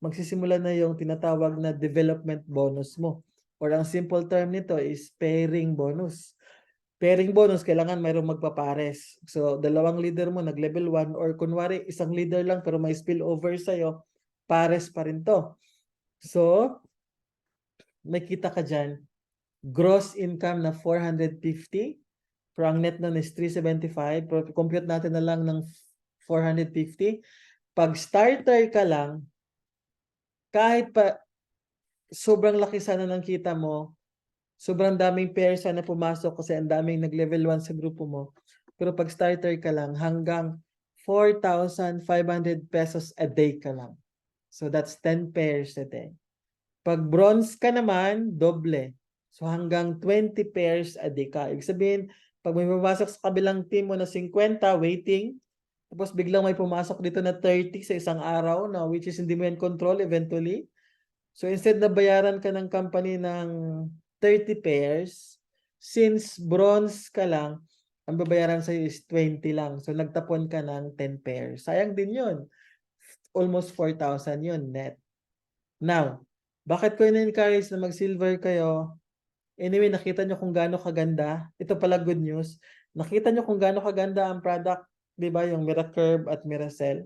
Speaker 1: magsisimula na yung tinatawag na development bonus mo. Or ang simple term nito is pairing bonus. Pairing bonus, kailangan mayroong magpapares. So, dalawang leader mo nag-level 1 or kunwari isang leader lang pero may spillover sa'yo, pares pa rin to. So, may kita ka dyan. Gross income na 450. Pero ang net nun is 375. Pero compute natin na lang ng 450. Pag starter ka lang, kahit pa sobrang laki sana ng kita mo, sobrang daming pairs sana pumasok kasi ang daming nag-level 1 sa grupo mo. Pero pag starter ka lang, hanggang 4,500 pesos a day ka lang. So that's 10 pairs a day. Pag bronze ka naman, doble. So hanggang 20 pairs a day ka. Ibig sabihin, pag may pumasok sa kabilang team mo na 50, waiting, tapos biglang may pumasok dito na 30 sa isang araw, na which is hindi mo yan control eventually. So instead na bayaran ka ng company ng 30 pairs, since bronze ka lang, ang babayaran sa'yo is 20 lang. So nagtapon ka ng 10 pairs. Sayang din yun. Almost 4,000 yun net. Now, bakit ko in-encourage na mag-silver kayo? Anyway, nakita nyo kung gaano kaganda. Ito pala good news. Nakita nyo kung gaano kaganda ang product, di ba? Yung Miracurve at Miracell.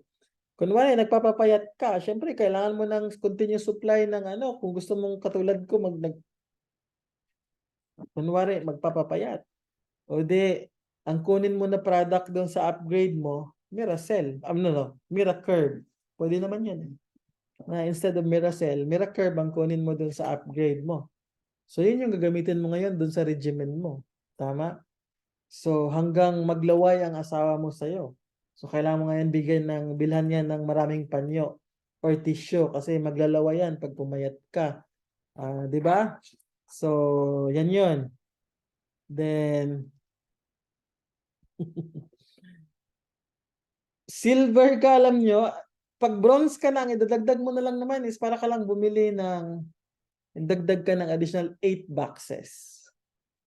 Speaker 1: Kunwari, nagpapapayat ka, syempre, kailangan mo ng continuous supply ng ano, kung gusto mong katulad ko, kunwari, magpapapayat. O di, ang kunin mo na product doon sa upgrade mo, Miracell. Miracurve. Pwede naman yan. Na instead of Miracell, Miracurve ang kunin mo doon sa upgrade mo. So, yun yung gagamitin mo ngayon doon sa regimen mo. Tama? So, hanggang maglaway ang asawa mo sa'yo. So, kailangan mo ngayon bilhan yan ng maraming panyo or tissue kasi maglalaway yan pag pumayat ka. Di ba? So, yan yun. Then, silver ka, alam nyo, pag bronze ka lang, idadagdag mo na lang naman is para ka lang bumili dagdag ka ng additional 8 boxes.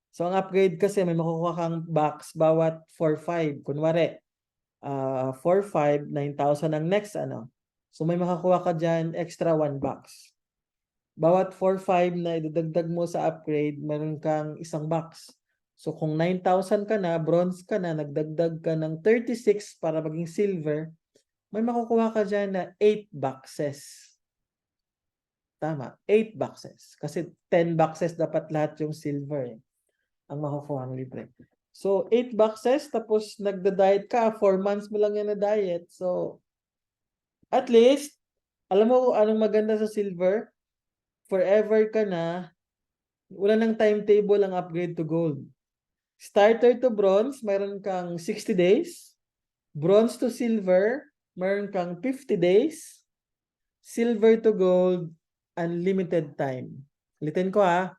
Speaker 1: So, ang upgrade kasi may makukuha kang box bawat 4-5. Kunwari, 4-5, 9,000 ang next, ano. So, may makakuha ka dyan extra 1 box. Bawat 4-5 na idadagdag mo sa upgrade, meron kang isang box. So, kung 9,000 ka na, bronze ka na, nagdagdag ka ng 36 para maging silver, may makukuha ka dyan na 8 boxes. Tama, 8 boxes. Kasi 10 boxes dapat lahat yung silver. Ang makukuha ng libre. So, 8 boxes, tapos nagda-diet ka, 4 months mo lang yan na diet. So, at least, alam mo anong maganda sa silver? Forever ka na, wala nang timetable ang upgrade to gold. Starter to bronze, mayroon kang 60 days. Bronze to silver, mayroon kang 50 days. Silver to gold, unlimited time. Ulitin ko ha.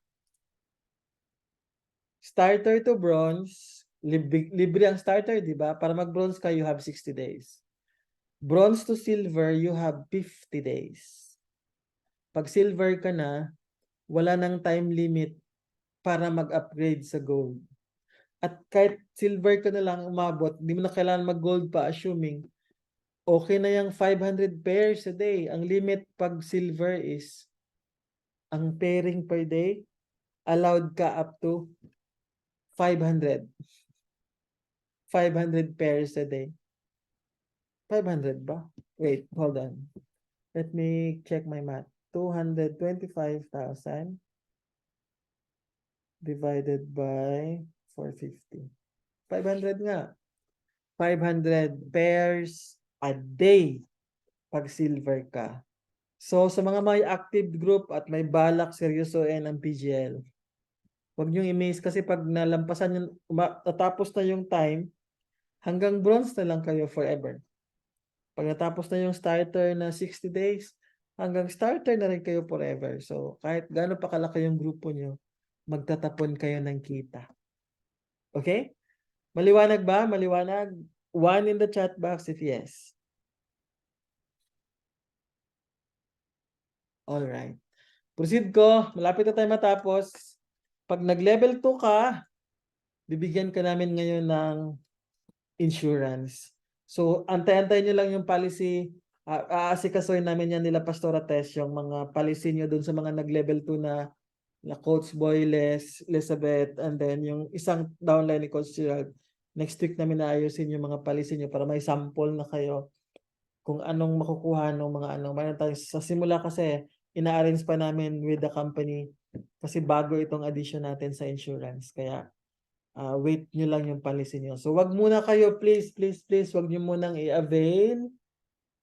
Speaker 1: Starter to bronze, libre ang starter, di ba? Para mag-bronze ka, you have 60 days. Bronze to silver, you have 50 days. Pag silver ka na, wala nang time limit para mag-upgrade sa gold. At kahit silver ka na lang umabot, di mo na kailangan mag-gold pa, assuming okay na yung 500 pairs a day. Ang limit pag silver is, ang pairing per day, allowed ka up to 500. 500 pairs a day. 500 ba? Wait, hold on. Let me check my math. 225,000 divided by 450. 500 nga. 500 pairs a day pag silver ka. So, sa mga may active group at may balak seryosoin ang PGL, huwag niyong i-miss kasi pag nalampasan yung, natapos na yung time, hanggang bronze na lang kayo forever. Pag natapos na yung starter na 60 days, hanggang starter na rin kayo forever. So, kahit gaano pa kalaki yung grupo nyo, magtatapon kayo ng kita. Okay? Maliwanag ba? Maliwanag? 1 in the chat box if yes. Alright. Proceed ko. Malapit na tayo matapos. Pag nag-level 2 ka, bibigyan ka namin ngayon ng insurance. So, antay-antay nyo lang yung policy. Aasikasuhin namin yan nila Pastora Tess, yung mga policy nyo dun sa mga nag-level 2 na Coach Boy, Elizabeth, and then yung isang downline ni Coach Gerald. Next week namin naayusin yung mga policy nyo para may sample na kayo kung anong makukuha ng mga ano. Mayroon tayo sa simula kasi ina-arrange pa namin with the company kasi bago itong addition natin sa insurance. Kaya wait nyo lang yung policy nyo. So wag muna kayo, please, wag nyo munang i-avail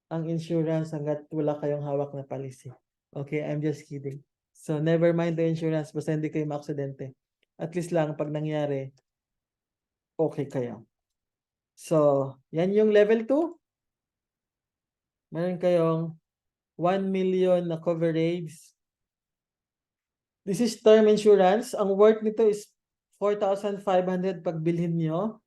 Speaker 1: ang insurance hanggat wala kayong hawak na policy. Okay, I'm just kidding. So never mind the insurance basta hindi kayo maaksidente. At least lang pag nangyari, okay kayo. So, yan yung level 2. Meron kayong 1 million na coverage. This is term insurance. Ang worth nito is 4,500 pag bilhin nyo.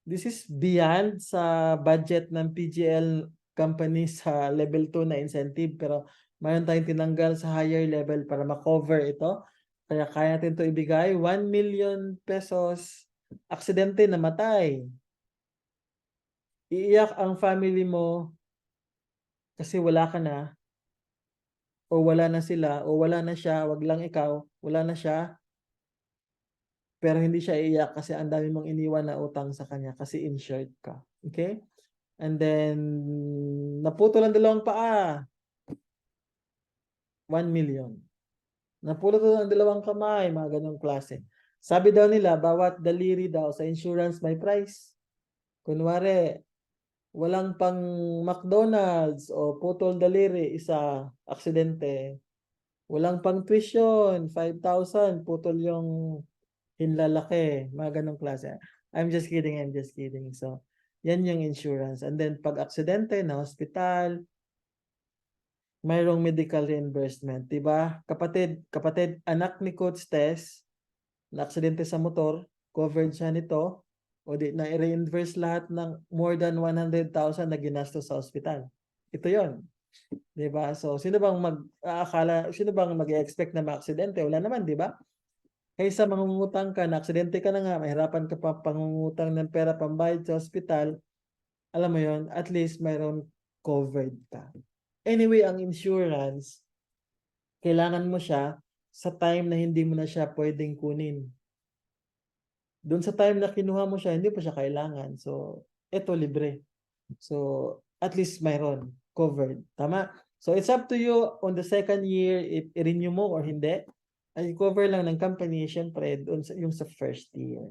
Speaker 1: This is beyond sa budget ng PGL company sa level 2 na incentive, pero mayroon tayong tinanggal sa higher level para ma-cover ito. Kaya kaya natin ito ibigay. 1 million pesos, aksidente, namatay. Iiyak ang family mo kasi wala ka na, o wala na sila, o wala na siya, wag lang ikaw, wala na siya. Pero hindi siya iiyak kasi ang dami mong iniwan na utang sa kanya kasi insured ka. Okay? And then, naputol ang dalawang paa. 1 million. Naputol ang dalawang kamay, mga ganong klase. Sabi daw nila, bawat daliri daw sa insurance may price. Kunwari, walang pang McDonald's o putol daliri, isa, aksidente. Walang pang tuition, 5,000, putol yung hinlalaki, mga ganong klase. I'm just kidding. So, yan yung insurance. And then, pag aksidente na hospital, mayroong medical reimbursement, diba? Kapatid, anak ni Coach Tess, na aksidente sa motor, covered siya nito, o di na i-reimburse lahat ng more than 100,000 na ginastos sa hospital. Ito yon, diba? So, sino bang mag-expect na ma-aksidente? Wala naman, diba? Kaysa mangungutang ka, na aksidente ka na nga, mahirapan ka pa pangungutang ng pera pambayad sa hospital, alam mo yon, at least mayroon covered ka. Anyway, ang insurance, kailangan mo siya sa time na hindi mo na siya pwedeng kunin. Doon sa time na kinuha mo siya, hindi pa siya kailangan. So, eto libre. So, at least mayroon covered. Tama? So, it's up to you on the second year if i-renew mo or hindi. Ay cover lang ng company, syempre, doon yung sa first year.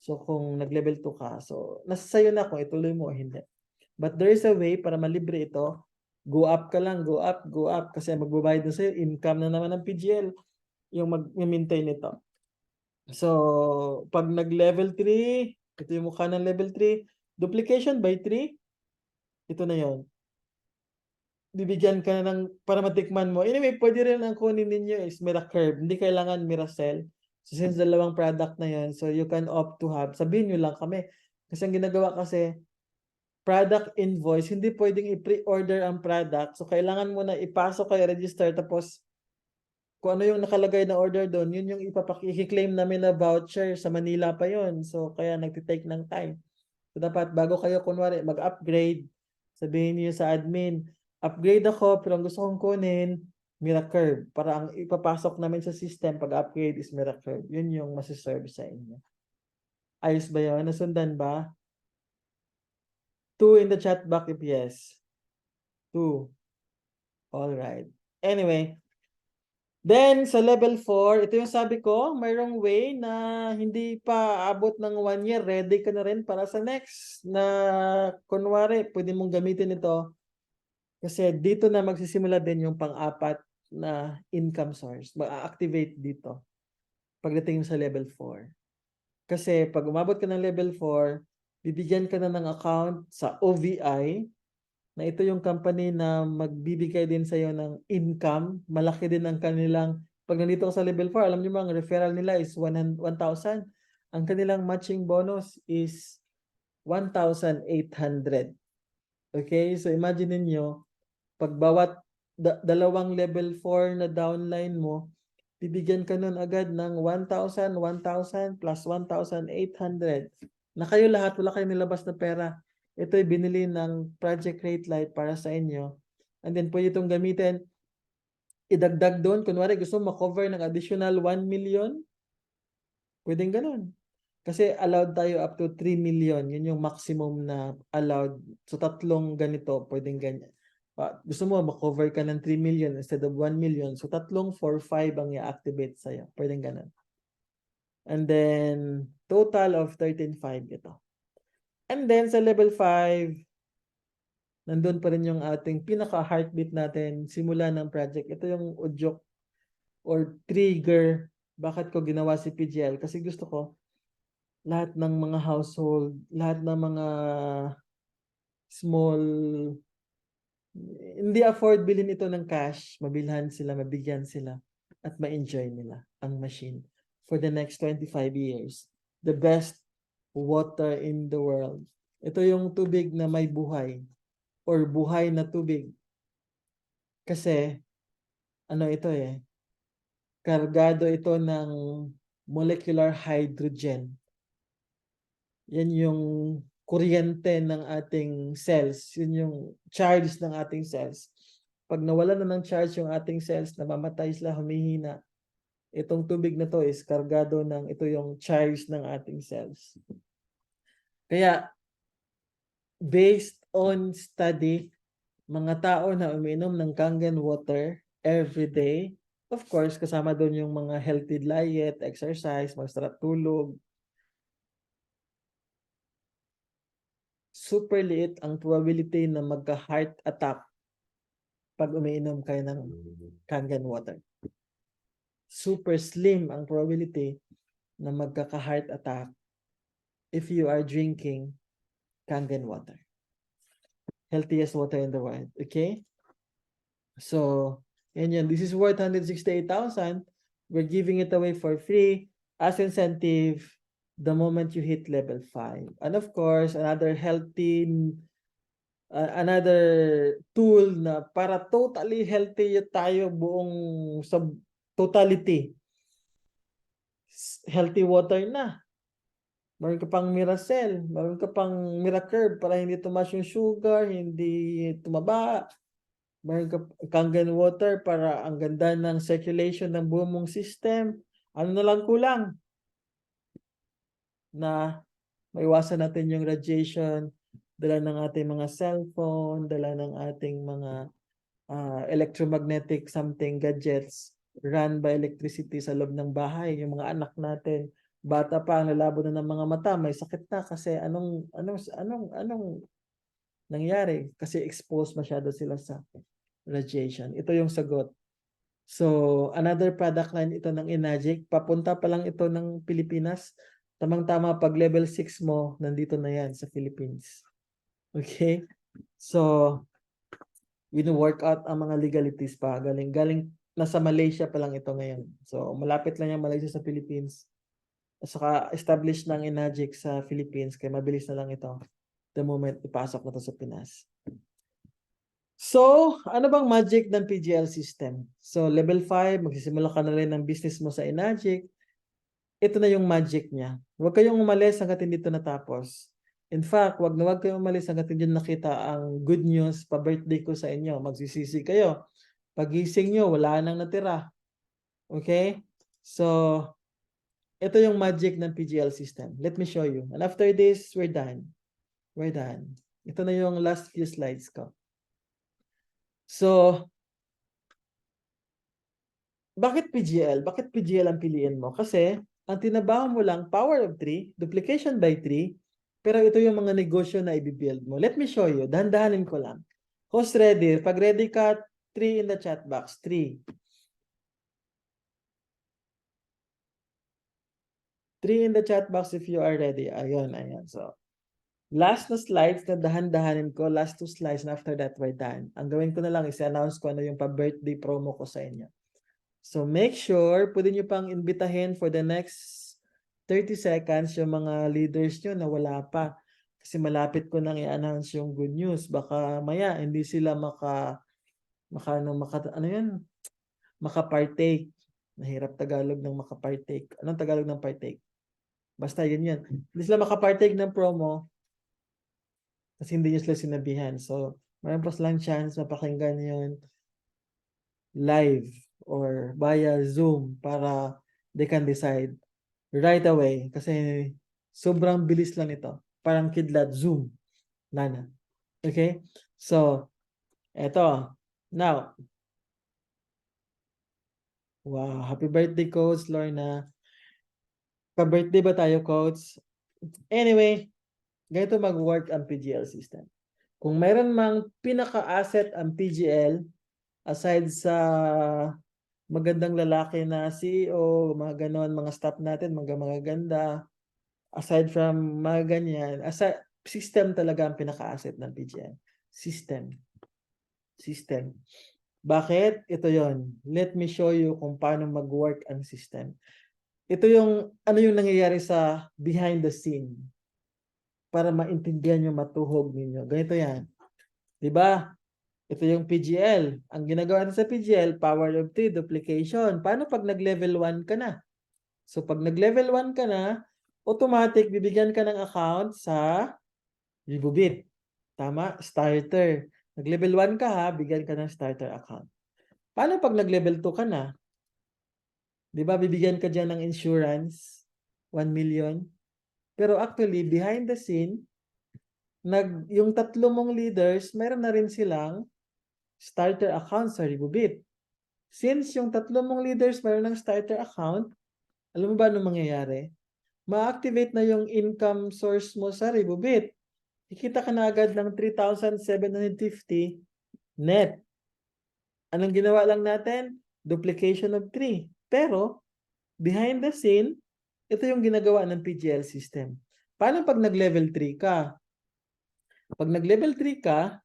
Speaker 1: So, kung nag-level 2 ka, so, nasa sayo na kung ituloy mo o hindi. But there is a way para malibre ito. Go up ka lang, go up. Kasi magbabayad na sa'yo, income na naman ng PGL yung mag-maintain ito. So, pag nag-level 3, ito yung mukha ng level 3, duplication by 3, ito na yon. Bibigyan ka na ng, para matikman mo. Anyway, pwede rin ang kunin ninyo is Miracurve. Hindi kailangan Miracell. So, since dalawang product na yon, so you can opt to have. Sabihin nyo lang kami. Kasi ang ginagawa kasi, product invoice, hindi pwedeng i-pre-order ang product. So, kailangan mo na ipasok kayo, register, tapos kung ano yung nakalagay na order doon, yun yung i-claim namin na voucher. Sa Manila pa yun. So, kaya nagtitake ng time. So, dapat bago kayo, kunwari, mag-upgrade, sabihin niyo sa admin, upgrade ako, pero ang gusto kong kunin, Miracurve. Para ang ipapasok namin sa system pag-upgrade is Miracurve. Yun yung masiserve sa inyo. Ayos ba yun? Nasundan ba? 2 in the chat box if yes. 2. Alright. Anyway, then, sa level 4, ito yung sabi ko, mayroong way na hindi pa abot ng 1 year, ready ka na rin para sa next na, kunwari, pwede mong gamitin ito. Kasi dito na magsisimula din yung pang-apat na income source. Ma-activate dito pagdating sa level 4. Kasi pag umabot ka ng level 4, bibigyan ka na ng account sa OVI, na ito yung company na magbibigay din sa iyo ng income. Malaki din ang kanilang, pag nandito ka sa level 4, alam niyo mga referral nila is 1,000. Ang kanilang matching bonus is 1,800. Okay? So imagine niyo, pag bawat dalawang level 4 na downline mo, bibigyan ka nun agad ng 1,000, 1,000 plus 1,800. Na kayo lahat, wala kayong nilabas na pera. Ito'y binili ng Project Create Life para sa inyo. And then pwede itong gamitin, idagdag doon. Kunwari gusto mo ma-cover ng additional 1 million. Pwedeng ganun. Kasi allowed tayo up to 3 million. Yun yung maximum na allowed. So tatlong ganito, pwedeng ganyan. Gusto mo ma-cover ka ng 3 million instead of 1 million. So tatlong 4-5 ang i-activate sa'yo. Pwedeng ganun. And then total of 13.5 ito. And then sa level 5, nandun pa rin yung ating pinaka-heartbeat natin, simula ng project. Ito yung udyok or trigger bakit ko ginawa si PGL. Kasi gusto ko, lahat ng mga household, lahat ng mga small, hindi afford bilhin ito ng cash, mabilhan sila, mabigyan sila, at ma-enjoy nila ang machine for the next 25 years. The best water in the world. Ito yung tubig na may buhay or buhay na tubig. Kasi, ano ito kargado ito ng molecular hydrogen. Yan yung kuryente ng ating cells. Yun yung charge ng ating cells. Pag nawala na ng charge yung ating cells, namamatay sila, humihina. Itong tubig na to is kargado ng ito yung charge ng ating cells. Kaya, based on study, mga tao na umiinom ng Kangen water every day, of course, kasama doon yung mga healthy diet, exercise, masarap tulog, super liit ang probability na magka-heart attack pag umiinom kayo ng Kangen water. Super slim ang probability na magkaka-heart attack if you are drinking Kangen water. Healthiest water in the world. Okay? So, yan. This is worth 168,000. We're giving it away for free as incentive the moment you hit level 5. And of course, another tool na para totally healthy tayo buong sa totality. Healthy water na. Meron ka pang Miracell, meron ka pang Miracurb para hindi tumaas yung sugar, hindi tumaba. Meron ka Kangen water para ang ganda ng circulation ng buong mong system. Ano na lang kulang? Na maiwasan natin yung radiation, dala ng ating mga cellphone, dala ng ating mga electromagnetic something gadgets run by electricity sa loob ng bahay. Yung mga anak natin, bata pa, ang lalabo na ng mga mata, may sakit na kasi anong nangyari? Kasi exposed masyado sila sa radiation. Ito yung sagot. So, another product line ito ng Enagic. Papunta pa lang ito ng Pilipinas. Tamang-tama pag level 6 mo, nandito na yan sa Philippines. Okay? So, wino-work out ang mga legalities pa. Galing nasa Malaysia pa lang ito ngayon. So, malapit lang yung Malaysia sa Philippines. At saka, establish ng Enagic sa Philippines. Kaya mabilis na lang ito. The moment ipasok na ito sa Pinas. So, ano bang magic ng PGL system? So, level 5, magsisimula ka na rin ng business mo sa Enagic. Ito na yung magic niya. Huwag kayong umalis hanggat hindi ito natapos. In fact, huwag kayong umalis hanggat hindi nakita ang good news pa-birthday ko sa inyo. Magsisisi kayo. Pagising nyo, wala nang natira. Okay? So, ito yung magic ng PGL system. Let me show you. And after this, we're done. We're done. Ito na yung last few slides ko. So, bakit PGL? Bakit PGL ang piliin mo? Kasi, ang tinabaho mo lang, power of 3, duplication by 3, pero ito yung mga negosyo na i-build mo. Let me show you. Dahan-dahanin ko lang. Who's ready? Pag ready ka, 3 in the chat box. 3. 3 in the chat box if you are ready. Ayun. So, last na slides na dahan-dahanin ko. Last 2 slides and after that, we're done. Ang gawin ko na lang is announce ko ano yung pa-birthday promo ko sa inyo. So make sure, pwede nyo pang imbitahin for the next 30 seconds yung mga leaders nyo na wala pa. Kasi malapit ko nang i-announce yung good news. Baka maya, hindi sila makapartake. Nahirap Tagalog ng makapartake. Anong Tagalog ng partake? Basta yun. Hindi sila makapartake ng promo kasi hindi nyo sila sinabihan. So, mayroon pa silang chance mapakinggan yun live or via Zoom para they can decide right away kasi sobrang bilis lang ito. Parang kidlat Zoom. Nana. Okay? So, eto. Now, wow, happy birthday, Coach Lorna. Pa-birthday ba tayo, Coach? Anyway, ganito mag-work ang PGL system. Kung mayroon mang pinaka-asset ang PGL, aside sa magandang lalaki na CEO, mga ganon, mga staff natin, mga ganda, Aside from mga ganyan, system talaga ang pinaka-asset ng PGL. System. System. Bakit? Ito yon. Let me show you kung paano mag-work ang system. Ito yung, ano yung nangyayari sa behind the scene. Para maintindihan nyo, matuhog ninyo. Ganito yan. Diba? Ito yung PGL. Ang ginagawa natin sa PGL, power of 3, duplication. Paano pag nag-level 1 ka na? So, pag nag-level 1 ka na, automatic, bibigyan ka ng account sa Ribubit. Tama? Starter. Nag-level 1 ka ha, bigyan ka ng starter account. Paano pag nag-level 2 ka na? Di ba, bibigyan ka dyan ng insurance, 1 million. Pero actually, behind the scene, yung 3 mong leaders, meron na rin silang starter account sa Ribubit. Since yung 3 mong leaders meron ng starter account, alam mo ba anong mangyayari? Ma-activate na yung income source mo sa Ribubit. Kikita ka na agad ng 3,750 net. Anong ginawa lang natin? Duplication of 3. Pero, behind the scene, ito yung ginagawa ng PGL system. Paano pag nag-level 3 ka? Pag nag-level 3 ka,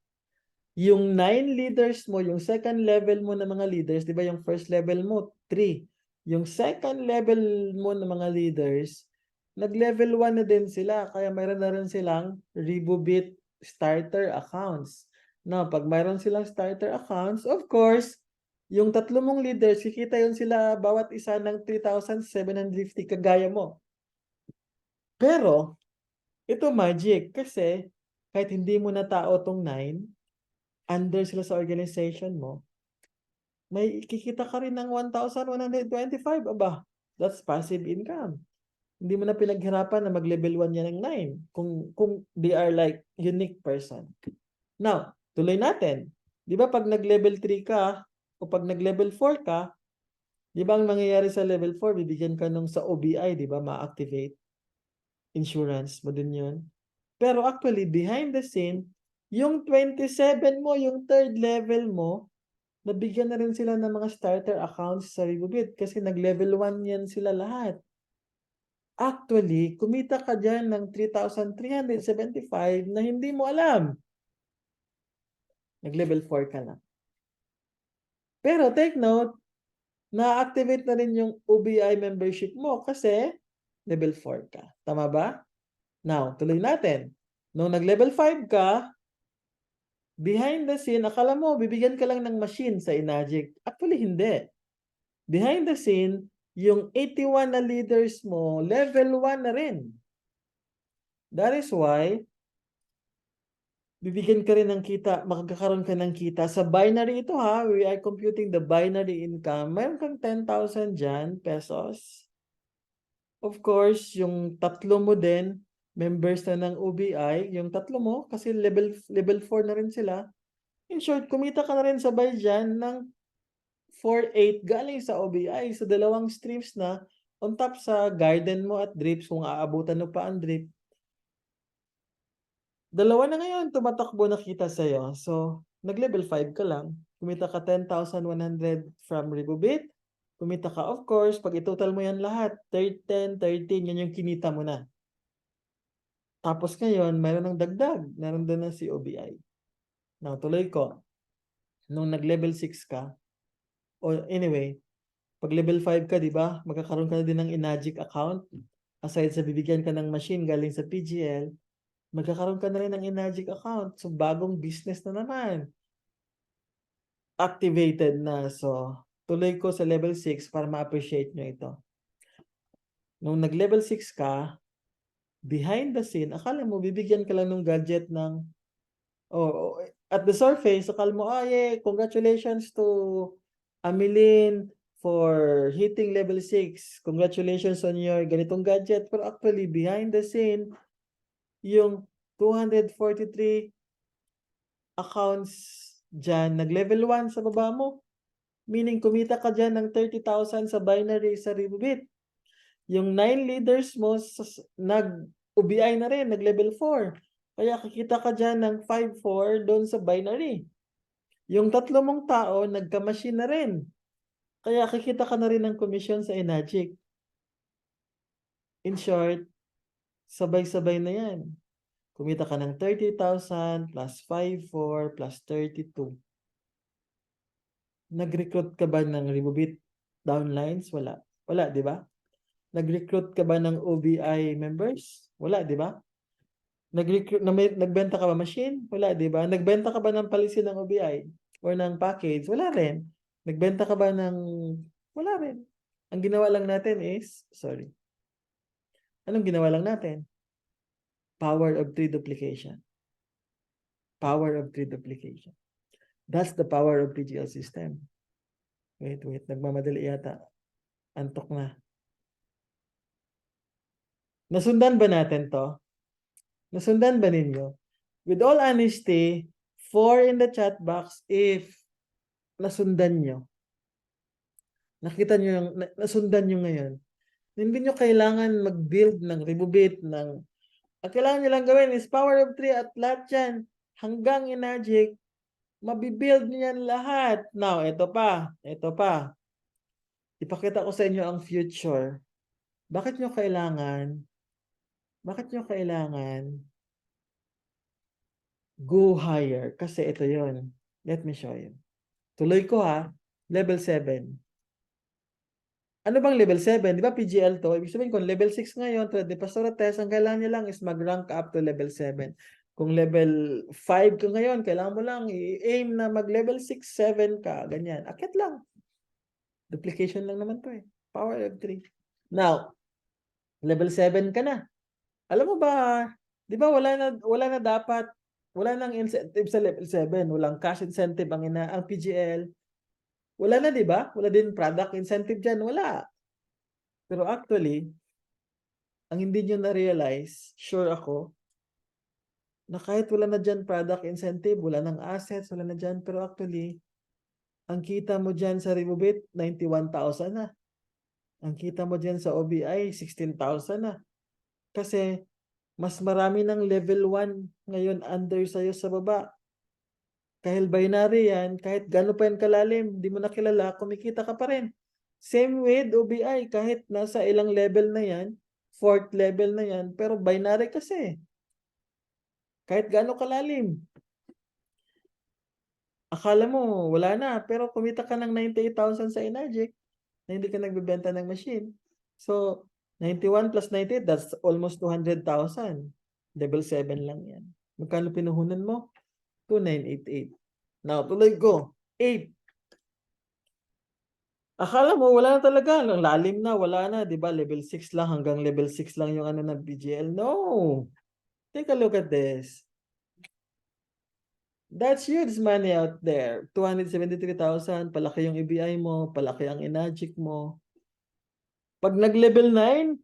Speaker 1: yung 9 leaders mo, yung second level mo na mga leaders, di ba yung first level mo, 3. Yung second level mo na mga leaders, nag-level 1 na din sila. Kaya mayroon na rin silang Ribubit starter accounts. Now, pag mayroon silang starter accounts, of course, yung 3 mong leaders, kikita yun sila bawat isa ng 3,750 kagaya mo. Pero, ito magic kasi kahit hindi mo na tao tong 9, under sila sa organization mo, may kikita ka rin ng 1,125. Aba, that's passive income. Hindi mo na pinaghirapan na mag-level 1 yan ng 9 kung they are like unique person. Now, tuloy natin. Di ba pag nag-level 3 ka o pag nag-level 4 ka, di ba ang mangyayari sa level 4, bibigyan ka nung sa OBI, di ba, ma-activate insurance mo din yun. Pero actually, behind the scene, yung 27 mo, yung third level mo, nabigyan na rin sila ng mga starter accounts sa Ribubit kasi nag-level 1 yan sila lahat. Actually, kumita ka dyan ng 3,375 na hindi mo alam. Nag-level 4 ka na. Pero take note, na-activate na rin yung OBI membership mo kasi level 4 ka. Tama ba? Now, tuloy natin. Nung nag-level 5 ka, behind the scene, akala mo, bibigyan ka lang ng machine sa Enagic. Actually, hindi. Behind the scene, yung 81 na leaders mo, level 1 na rin. That is why, bibigyan ka rin ng kita, makakaroon ka ng kita. Sa binary ito ha, we are computing the binary income. Mayroon kang 10,000 dyan, pesos. Of course, yung 3 mo din, members na ng OBI, yung 3 mo, kasi level 4 na rin sila. In short, kumita ka na rin sabay dyan ng 4,800 galing sa OBI. So, 2 streams na on top sa garden mo at drips, kung aabutan mo pa ang drip. 2 na ngayon, tumatakbo na kita sa'yo. So, nag-level 5 ka lang. Kumita ka 10,100 from Ribubit. Kumita ka, of course, pag itotal mo yan lahat, 10, 13, yan yung kinita mo na. Tapos ngayon, mayroon ng dagdag. Meron doon na si OBI. Now, tuloy ko. Nung nag-level 6 ka, o anyway, pag level 5 ka, di ba, magkakaroon ka na din ng Enagic account. Aside sa bibigyan ka ng machine galing sa PGL, magkakaroon ka na rin ng Enagic account. So, bagong business na naman. Activated na. So, tuloy ko sa level 6 para ma-appreciate nyo ito. Nung nag-level 6 ka, behind the scene, akala mo, bibigyan ka lang ng gadget ng, at the surface, akala mo, yeah, congratulations to Ameline for hitting level 6. Congratulations on your ganitong gadget. Pero actually, behind the scene, yung 243 accounts dyan, nag-level 1 sa baba mo. Meaning, kumita ka dyan ng 30,000 sa binary sa Ribubit. Yung 9 leaders mo, nag-UBI na rin, nag-level 4. Kaya kikita ka dyan ng 5,4 doon sa binary. Yung 3 mong tao, nagka-machine na rin. Kaya kikita ka na rin ng commission sa Enagic. In short, Sabay-sabay na yan. Kumita ka ng 30,000 plus 5,4 plus 32. Nag-recruit ka ba ng Ribobit downlines? Wala. Wala, di ba? Nag-recruit ka ba ng OBI members? Wala, di ba? Nagbenta ka ba machine? Wala, di ba? Nagbenta ka ba ng policy ng OBI or ng package? Wala rin. Nagbenta ka ba ng... Wala rin. Ang ginawa lang natin is... Sorry. Anong ginawa lang natin? Power of 3 duplication. Power of 3 duplication. That's the power of PGL system. Wait. Nagmamadali yata. Antok na. Nasundan ba natin to? Nasundan ba ninyo? With all honesty, 4 in the chat box if nasundan nyo. Nakita nyo yung, nasundan nyo ngayon. Hindi nyo kailangan mag-build ng Ribobit ng... Ang kailangan nyo lang gawin is power of 3 at lahat yan. Hanggang Enagic, mabibuild nyo yan lahat. Now, ito pa. Ipakita ko sa inyo ang future. Bakit nyo kailangan go higher? Kasi ito yon. Let me show you. Tuloy ko ha. Level 7. Ano bang level 7? Di ba PGL to? Ibig sabihin kung level 6 ngayon, de Pastora Tess, ang kailangan nyo lang is mag-rank up to level 7. Kung level 5 ka ngayon, kailangan mo lang i-aim na mag-level 6, 7 ka. Ganyan. Akit lang. Duplication lang naman to eh. Power of 3. Now, level 7 ka na. Alam mo ba, di ba wala na dapat, wala nang incentive sa level 7. Walang cash incentive ang PGL. Wala na, di ba? Wala din product incentive dyan. Wala. Pero actually, ang hindi nyo na-realize, sure ako, na kahit wala na dyan product incentive, wala nang assets, wala na dyan, pero actually, ang kita mo dyan sa Ribobit, 91,000 na. Ang kita mo dyan sa OBI, 16,000 na. Kasi, mas marami ng level 1 ngayon under sa'yo sa baba. Kahit binary yan, kahit gano'n pa yan kalalim, di mo nakilala, kumikita ka pa rin. Same with OBI, kahit nasa ilang level na yan, 4th level na yan, pero binary kasi. Kahit gano'n kalalim. Akala mo, wala na, pero kumita ka ng 98,000 sa Enagic na hindi ka nagbebenta ng machine. So, 91 plus 98, that's almost 200,000. Level 7 lang yan. Magkano pinuhunan mo? 2,988. Now, tuloy ko. 8. Akala mo, wala na talaga. Lalim na, wala na. Diba? Level 6 lang. Hanggang level 6 lang yung ano ng BGL. No! Take a look at this. That's huge money out there. 273,000. Palaki yung EBI mo. Palaki ang Enagic mo. Pag nag-level 9,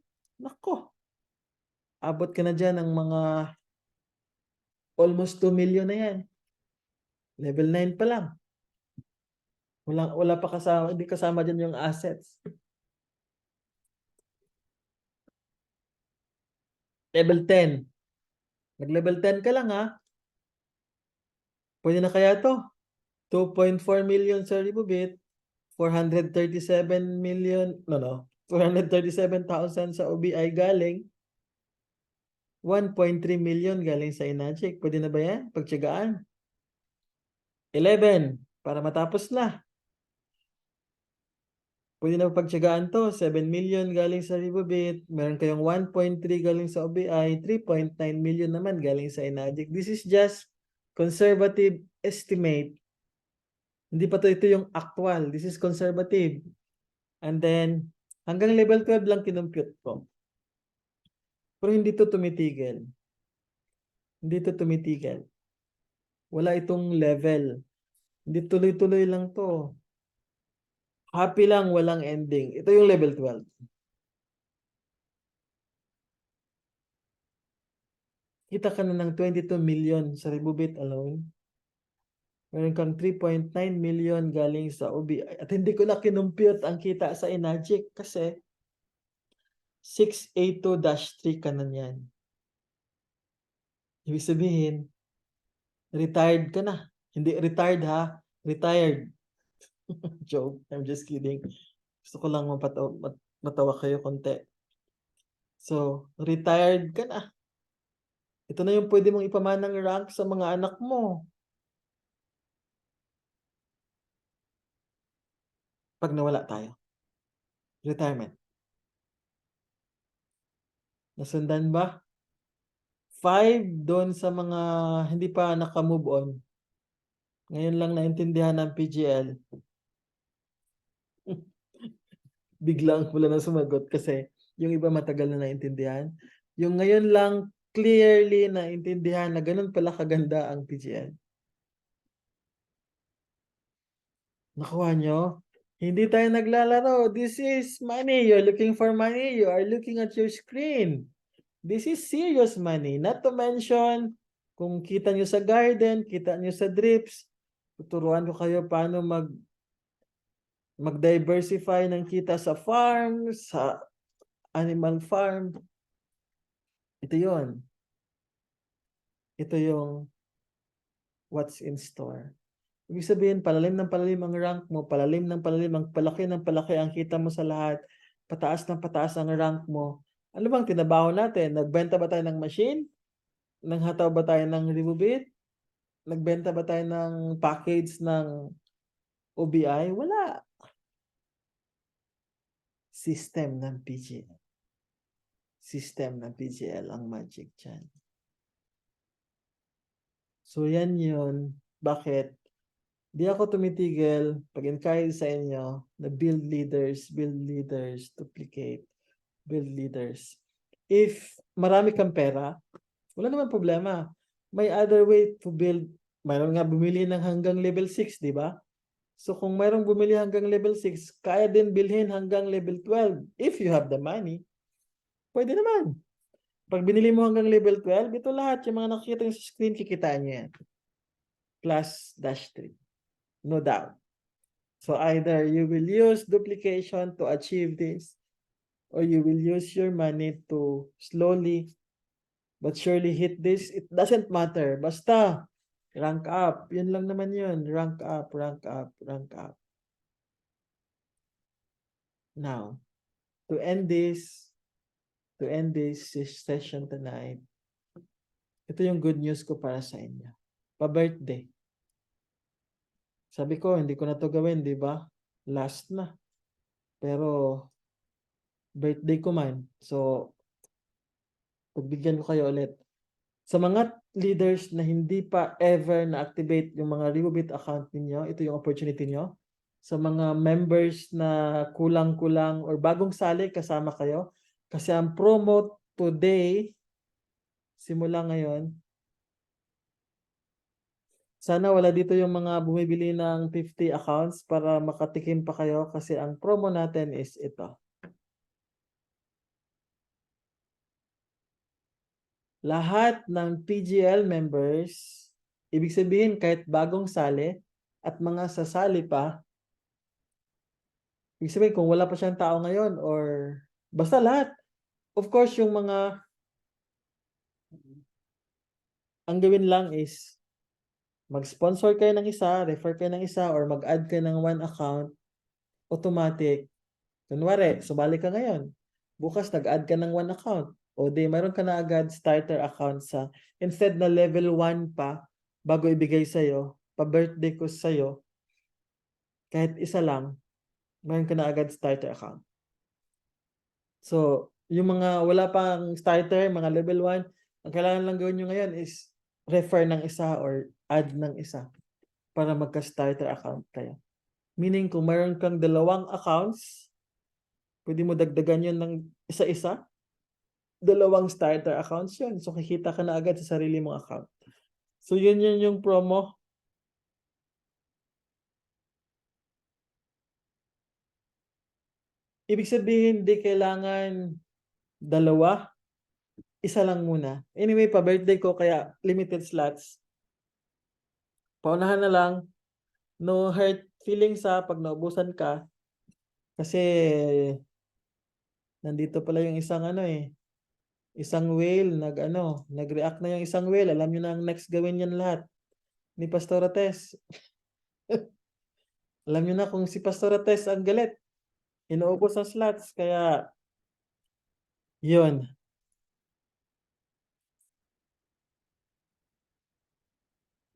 Speaker 1: nako. Abot ka na dyan ng mga almost 2 million na yan. Level 9 pa lang. Wala pa kasama, hindi kasama dyan yung assets. Level 10. Nag-level 10 ka lang ha. Pwede na kaya to? 2.4 million sa Ribobit. 437 million, 437,000 sa OBI galing. 1.3 million galing sa Enagic. Pwede na ba yan? Pagtiyagaan. 11. Para matapos na. Pwede na pagtiyagaan to. 7 million galing sa Ribobit. Meron kayong 1.3 galing sa OBI. 3.9 million naman galing sa Enagic. This is just conservative estimate. Hindi pa ito yung actual. This is conservative. And then, hanggang level 12 lang kinumpute ko. Pero hindi to tumitigil. Hindi to tumitigil. Wala itong level. Hindi tuloy-tuloy lang to. Happy lang, walang ending. Ito yung level 12. Kita ka na ng 22 million sa Ribobit alone. Meron kang 3.9 million galing sa OBI. At hindi ko na kinumpute ang kita sa Enagic kasi 682-3 ka na yan. Ibig sabihin, retired ka na. Hindi retired ha, retired. Joke, I'm just kidding. Gusto ko lang matawa kayo konti. So, retired ka na. Ito na yung pwede mong ipamanang rank sa mga anak mo. Pag nawala tayo. Retirement. Nasundan ba? 5 doon sa mga hindi pa naka-move on. Ngayon lang naintindihan ng PGL. Biglang wala na sumagot kasi yung iba matagal na naintindihan. Yung ngayon lang clearly naintindihan na ganun pala kaganda ang PGL. Nakuha nyo? Hindi tayo naglalaro. This is money. You're looking for money. You are looking at your screen. This is serious money. Not to mention, kung kita nyo sa garden, kita nyo sa drips, tuturuan ko kayo paano mag-diversify ng kita sa farm, sa animal farm. Ito yon. Ito yung what's in store. Ibig sabihin, palalim ng palalim ang rank mo, palalim ng palalim, ang palaki ng palaki ang kita mo sa lahat, pataas ng pataas ang rank mo. Ano bang tinabaho natin? Nagbenta ba tayo ng machine? Nanghataw ba tayo ng Ribubit? Nagbenta ba tayo ng package ng OBI? Wala. System ng PGL. System ng PGL ang magic dyan. So yan yun. Bakit? Di ako tumitigil pag-encourage sa inyo na build leaders, duplicate, build leaders. If marami kang pera, wala naman problema. May other way to build. Mayroon nga bumili ng hanggang level 6, di ba? So kung mayroong bumili hanggang level 6, kaya din bilhin hanggang level 12 if you have the money. Pwede naman. Pag binili mo hanggang level 12, ito lahat, yung mga nakikita nyo sa screen, kikitaan nyo yan. +-3. No doubt. So either you will use duplication to achieve this, or you will use your money to slowly but surely hit this. It doesn't matter. Basta rank up. Yun lang naman yun. Rank up, rank up, rank up. Now, to end this session tonight, ito yung good news ko para sa inyo. Pa-birthday. Sabi ko, hindi ko na to gawin, di ba? Last na. Pero, birthday ko man. So, pagbigyan ko kayo ulit. Sa mga leaders na hindi pa ever na-activate yung mga Ribubit account ninyo, ito yung opportunity nyo. Sa mga members na kulang-kulang or bagong sali, kasama kayo. Kasi ang promo today, simula ngayon, sana wala dito yung mga bumibili ng 50 accounts para makatikim pa kayo kasi ang promo natin is ito. Lahat ng PGL members, ibig sabihin kahit bagong sali at mga sasali pa, ibig sabihin kung wala pa siyang tao ngayon or basta lahat. Of course, yung mga ang gawin lang is mag-sponsor kayo ng isa, refer kayo ng isa, or mag-add kayo ng one account, automatic. Kunwari, sumali ka ngayon. Bukas nag-add ka ng one account. O di, mayroon ka na agad starter account sa, instead na level 1 pa, bago ibigay sa'yo, pa-birthday ko sa'yo, kahit isa lang, mayroon ka na agad starter account. So, yung mga wala pang starter, mga level 1, ang kailangan lang gawin nyo ngayon is refer ng isa or add ng isa para magka-starter account kayo. Meaning, kung mayroon kang 2 accounts, pwede mo dagdagan yun ng isa-isa. 2 starter accounts yun. So, kikita ka na agad sa sarili mong account. So, yun yung promo. Ibig sabihin, di kailangan 2. Isa lang muna. Anyway, pa-birthday ko, kaya limited slots. Paunahan na lang. No hurt feelings pag naubusan ka. Kasi, nandito pala yung isang isang whale, nag-react na yung isang whale. Alam nyo na ang next gawin yan lahat. Ni Pastora Tess. Alam nyo na kung si Pastora Tess ang galit. Inuubos ang slots, kaya Yun.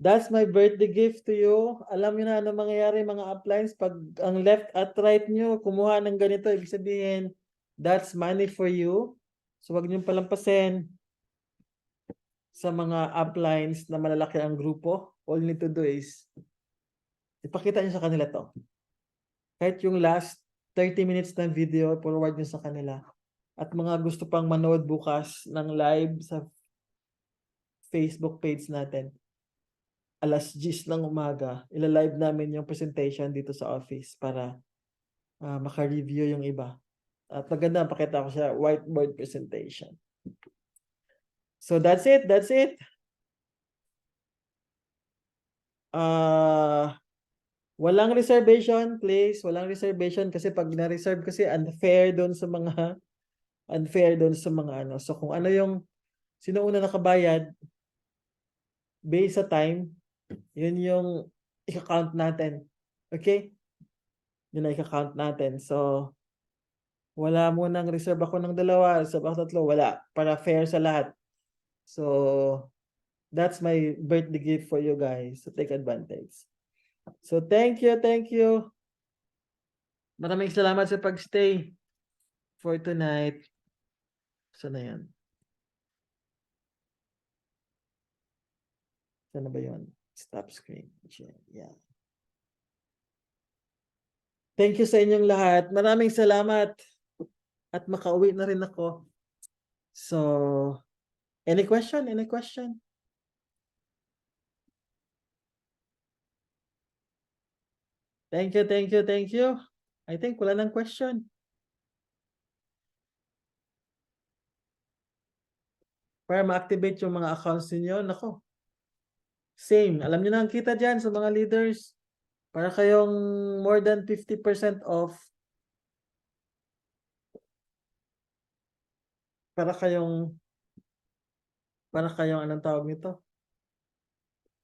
Speaker 1: That's my birthday gift to you. Alam niyo na ano mangyayari mga uplines pag ang left at right niyo kumuha ng ganito, ibig sabihin that's money for you. So wag niyo palampasin sa mga uplines na malalaki ang grupo. All you need to do is ipakita niyo sa kanila to. Kahit yung last 30 minutes ng video, forward niyo sa kanila. At mga gusto pang manood bukas ng live sa Facebook page natin. 10:00 ng umaga, ila-live namin yung presentation dito sa office para maka-review yung iba. At maganda, pakita ko siya, whiteboard presentation. So that's it, that's it. Walang reservation, please. Walang reservation kasi pag na-reserve kasi unfair doon sa mga ano. So kung ano yung sino una nakabayad based sa time, yun yung i-count natin. Okay? Yun na i-count natin. So, wala munang reserve ako ng 2, reserve ako 3, wala. Para fair sa lahat. So, that's my birthday gift for you guys. So, take advantage. So, thank you, thank you. Maraming salamat sa pagstay for tonight. Saan na yan? Saan na ba yun? Stop screen. Yeah. Thank you sa inyong lahat. Maraming salamat. At makauwi na rin ako. So, any question? Any question? Thank you, thank you, thank you. I think wala nang question. Para ma-activate yung mga accounts niyo, nako. Same. Alam niyo na ang kita dyan sa mga leaders. Para kayong more than 50% off. Para kayong anong tawag nito?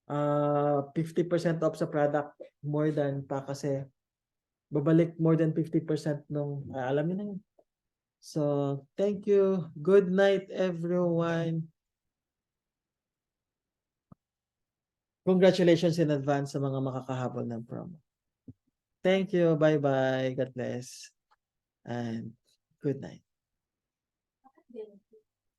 Speaker 1: 50% off sa product. More than pa kasi babalik more than 50% nung alam niyo na yun. So, thank you. Good night, everyone. Congratulations in advance sa mga makakahabol ng promo. Thank you. Bye-bye. God bless. And good night.